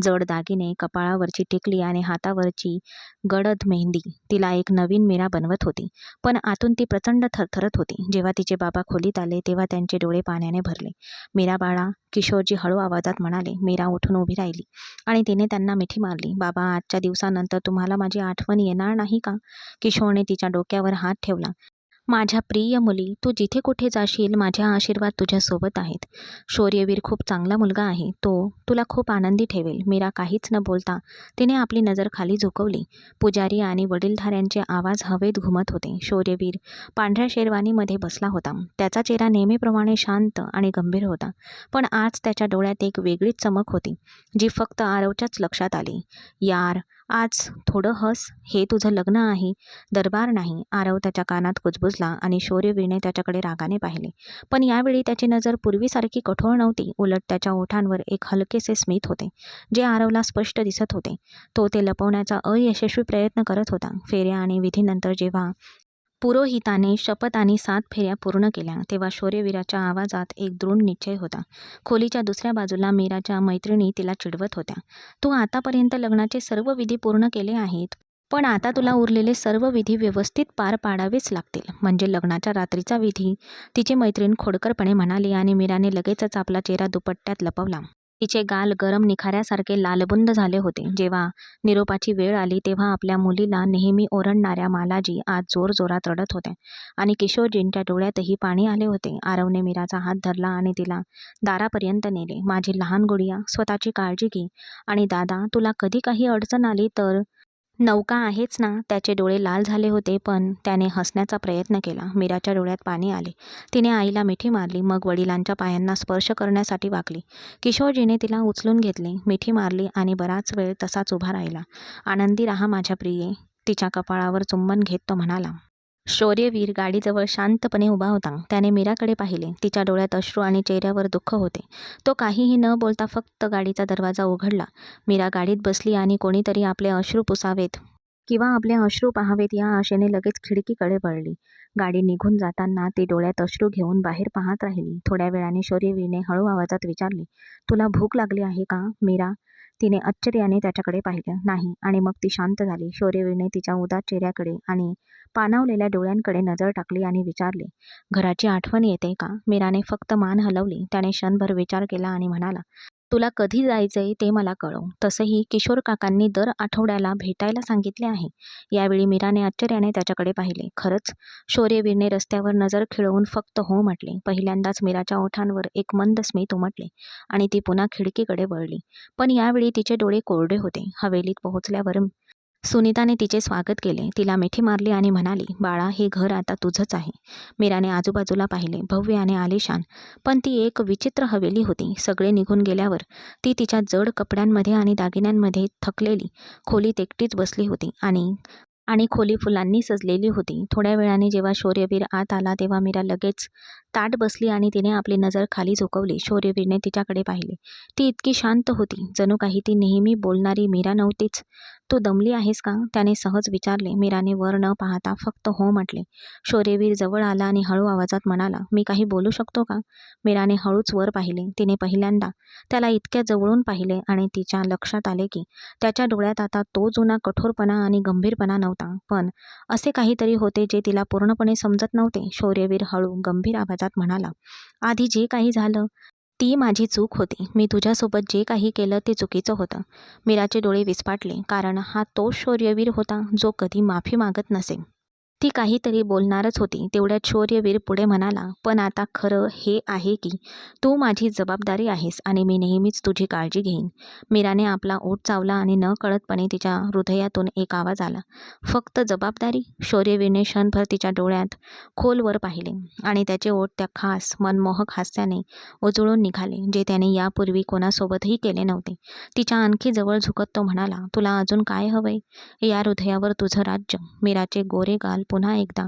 जड दागिने, कपाळावरची टिकली आणि हातावरची गडद मेहंदी तिला एक नवीन मीरा बनवत होती. पण आतून ती प्रचंड थरथरत होती. जेव्हा तिचे बाबा खोलीत आले तेव्हा त्यांचे डोळे पाण्याने भरले. मीरा बाळा, किशोरजी हळू आवाजात म्हणाले. मीरा उठून उभी राहिली आणि तिने त्यांना मिठी मारली. बाबा, आजच्या दिवसानंतर तुम्हाला माझी आठवण येणार नाही का? किशोरने तिच्या डोक्यावर हात ठेवला. माझ्या प्रिय मुली, तू जिथे कुठे जाशील माझे आशीर्वाद तुझ्यासोबत आहेत. शौर्यवीर खूप चांगला मुलगा आहे. तो तुला खूप आनंदी ठेवेल. मीरा काहीच न बोलता तिने आपली नजर खाली झुकवली. पुजारी आणि वडीलधाऱ्यांचे आवाज हवेत घुमत होते. शौर्यवीर पांढऱ्या शेरवानीमध्ये बसला होता. त्याचा चेहरा नेहमीप्रमाणे शांत आणि गंभीर होता. पण आज त्याच्या डोळ्यात एक वेगळीच चमक होती, जी फक्त आरवच्याच लक्षात आली. यार, आज थोडं हस. हे तुझं लग्न आहे, दरबार नाही. आरव त्याच्या कानात कुजबुजला आणि शौर्यवीरने त्याच्याकडे रागाने पाहिले. पण यावेळी त्याची नजर पूर्वीसारखी कठोर नव्हती. उलट त्याच्या ओठांवर एक हलकेसे स्मित होते, जे आरवला स्पष्ट दिसत होते. तो ते लपवण्याचा अयशस्वी प्रयत्न करत होता. फेऱ्या आणि विधीनंतर जेव्हा पुरोहिताने शपथ आणि 7 फेऱ्या पूर्ण केल्या तेव्हा शौर्यवीराच्या आवाजात एक दृढ निश्चय होता. खोलीच्या दुसऱ्या बाजूला मीराच्या मैत्रिणी तिला चिडवत होत्या. तू आतापर्यंत लग्नाचे सर्व विधी पूर्ण केले आहेत, पण आता तुला उरलेले सर्व विधी व्यवस्थित पार पाडावेच लागतील. म्हणजे लग्नाच्या रात्रीचा विधी, तिची मैत्रीण खोडकरपणे म्हणाली आणि मीराने लगेचच आपला चेहरा दुपट्ट्यात लपवला. तिचे गाल गरम निखाऱ्यासारखे लालबुंद झाले होते. जेव्हा निरोपाची वेळ आली तेव्हा आपल्या मुलीला नेहमी ओरडणाऱ्या मालाजी आज जोरजोरात रडत होत्या आणि किशोरजींच्या डोळ्यातही पाणी आले होते. आरवने मीराचा हात धरला आणि तिला दारापर्यंत नेले. माझी लहान गुडिया, स्वतःची काळजी घे आणि दादा, तुला कधी काही अडचण आली तर नौका आहेच ना? त्याचे डोळे लाल झाले होते, पण त्याने हसण्याचा प्रयत्न केला. मीराच्या डोळ्यात पाणी आले. तिने आईला मिठी मारली, मग वडिलांच्या पायांना स्पर्श करण्यासाठी वाकली. किशोरजीने तिला उचलून घेतले, मिठी मारली आणि बराच वेळ तसाच उभा राहिला. आनंदी राहा माझ्या प्रिये, तिच्या कपाळावर चुंबन घेत तो म्हणाला. शौर्यवीर गाडीजवळ शांतपणे उभा होता. त्याने मीराकडे पाहिले. तिच्या डोळ्यात अश्रू आणि चेहऱ्यावर दुःख होते. तो काहीही न बोलता फक्त गाडीचा दरवाजा उघडला. मीरा गाडीत बसली आणि कोणीतरी आपले अश्रू पुसावेत किंवा आपले अश्रू पाहावेत या आशेने लगेच खिडकीकडे वळली. गाडी निघून जाताना ती डोळ्यात अश्रू घेऊन बाहेर पाहत राहिली. थोड्या वेळाने शौर्यवीरने हळू आवाजात विचारले, तुला भूक लागली आहे का मीरा? तिने आश्चर्याने त्याच्याकडे पाहिलं नाही आणि मग ती शांत झाली. शौर्यवीरने तिच्या उदास चेहऱ्याकडे आणि पाणावलेल्या डोळ्यांकडे नजर टाकली आणि विचारले, घराची आठवण येते का? मीराने फक्त मान हलवली. त्याने क्षणभर विचार केला आणि म्हणाला, तुला कधी जायचंय ते मला कळव. तसंही किशोर काकांनी दर आठवड्याला भेटायला सांगितले आहे. यावेळी मीराने आश्चर्याने त्याच्याकडे पाहिले. खरंच? शौर्यवीरने रस्त्यावर नजर खिळवून फक्त हो म्हटले. पहिल्यांदाच मीराच्या ओठांवर एक मंद स्मित उमटले आणि ती पुन्हा खिडकीकडे वळली. पण यावेळी तिचे डोळे कोरडे होते. हवेलीत पोहोचल्यावर सुनीताने तिचे स्वागत केले. तिला मिठी मारली आणि म्हणाली, बाळा, हे घर आता तुझंच आहे. मीराने आजूबाजूला पाहिले. भव्य आणि आलिशान, पण ती एक विचित्र हवेली होती. सगळे निघून गेल्यावर ती तिच्या जड कपड्यांमध्ये आणि दागिन्यांमध्ये थकलेली खोलीत एकटीच बसली होती आणि खोली फुलांनी सजलेली होती. थोड्या वेळाने जेव्हा शौर्यवीर आत आला तेव्हा मीरा लगेच ताठ बसली आणि तिने आपली नजर खाली झुकवली. शौर्यवीरने तिच्याकडे पाहिले. ती इतकी शांत होती, जणू काही ती नेहमी बोलणारी मीरा नव्हतीच. तू दमली आहेस का? त्याने सहज विचारले. मीराने वर न पाहता फक्त हो म्हटले. शौर्यवीर जवळ आला आणि हळू आवाजात म्हणाला, मी काही बोलू शकतो का? मीराने हळूच वर पाहिले. तिने पहिल्यांदा त्याला इतक्या जवळून पाहिले आणि तिच्या लक्षात आले की त्याच्या डोळ्यात आता तो जुना कठोरपणा आणि गंभीरपणा नव्हता, पण असे काहीतरी होते जे तिला पूर्णपणे समजत नव्हते. शौर्यवीर हळू गंभीर आवाजात म्हणाला, आधी जे काही झालं ती माझी चूक होती. मी तुझ्यासोबत जे काही केलं ते चुकीचं होतं. मीराचे डोळे विस्फारले, कारण हा तोच शौर्यवीर होता जो कधी माफी मागत नसे. ती काहीतरी बोलणारच होती. तेवढ्यात शौर्यवीर पुढे म्हणाला, पण आता खरं हे आहे की तू माझी जबाबदारी आहेस आणि मी नेहमीच तुझी काळजी घेईन. मीराने आपला ओठ चावला आणि नकळतपणे तिच्या हृदयातून एक आवाज आला, फक्त जबाबदारी? शौर्यवीरने क्षणभर तिच्या डोळ्यात खोलवर पाहिले आणि त्याचे ओठ त्या खास मनमोहक हास्याने उजळून निघाले, जे त्याने यापूर्वी कोणासोबतही केले नव्हते. तिच्या आणखी जवळ झुकत तो म्हणाला, तुला अजून काय हवंय? या हृदयावर तुझं राज्य. मीराचे गोरे गाल पुन्हा एकदा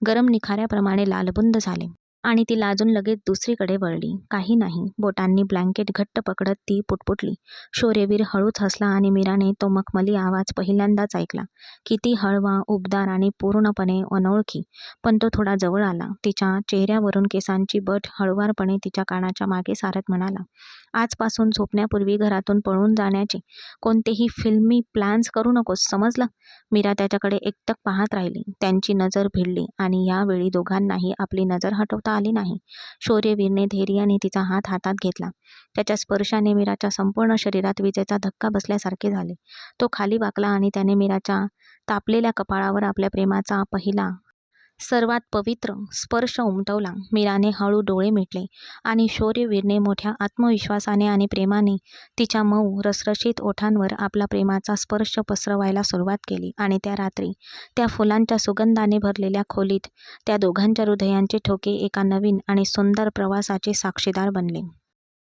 गरम निखाऱ्याप्रमाणे लालबुंद झाले आणि ती लाजून लगेच दुसरीकडे वळली. काही नाही. बोटांनी ब्लँकेट घट्ट पकडत ती पुटपुटली. शौर्यवीर हळूच हसला आणि मीराने तो मखमली आवाज पहिल्यांदाच ऐकला. किती हळवा, उबदार आणि पूर्णपणे अनोळखी. पण तो थोडा जवळ आला. तिच्या चेहऱ्यावरून केसांची बट हळुवारपणे तिच्या कानाच्या मागे सारत म्हणाला, आजपासून झोपण्यापूर्वी घरातून पळून जाण्याचे कोणतेही फिल्मी प्लॅन्स करू नकोस, समजलं? मीरा त्याच्याकडे एकटक पाहत राहिली. त्यांची नजर भिडली आणि यावेळी दोघांनाही आपली नजर हटवता आली नाही. शौर्यवीरने धैर्याने तिचा हात हातात घेतला. त्याच्या स्पर्शाने मीराच्या संपूर्ण शरीरात विजेचा धक्का बसल्यासारखे झाले. तो खाली वाकला आणि त्याने मीराच्या तापलेल्या कपाळावर आपल्या प्रेमाचा पहिला, सर्वात पवित्र स्पर्श उमटवला. मीराने हळू डोळे मिटले आणि शौर्यवीरने मोठ्या आत्मविश्वासाने आणि प्रेमाने तिच्या मऊ रसरशीत ओठांवर आपला प्रेमाचा स्पर्श पसरवायला सुरुवात केली. आणि त्या रात्री त्या फुलांच्या सुगंधाने भरलेल्या खोलीत त्या दोघांच्या हृदयांचे ठोके एका नवीन आणि सुंदर प्रवासाचे साक्षीदार बनले.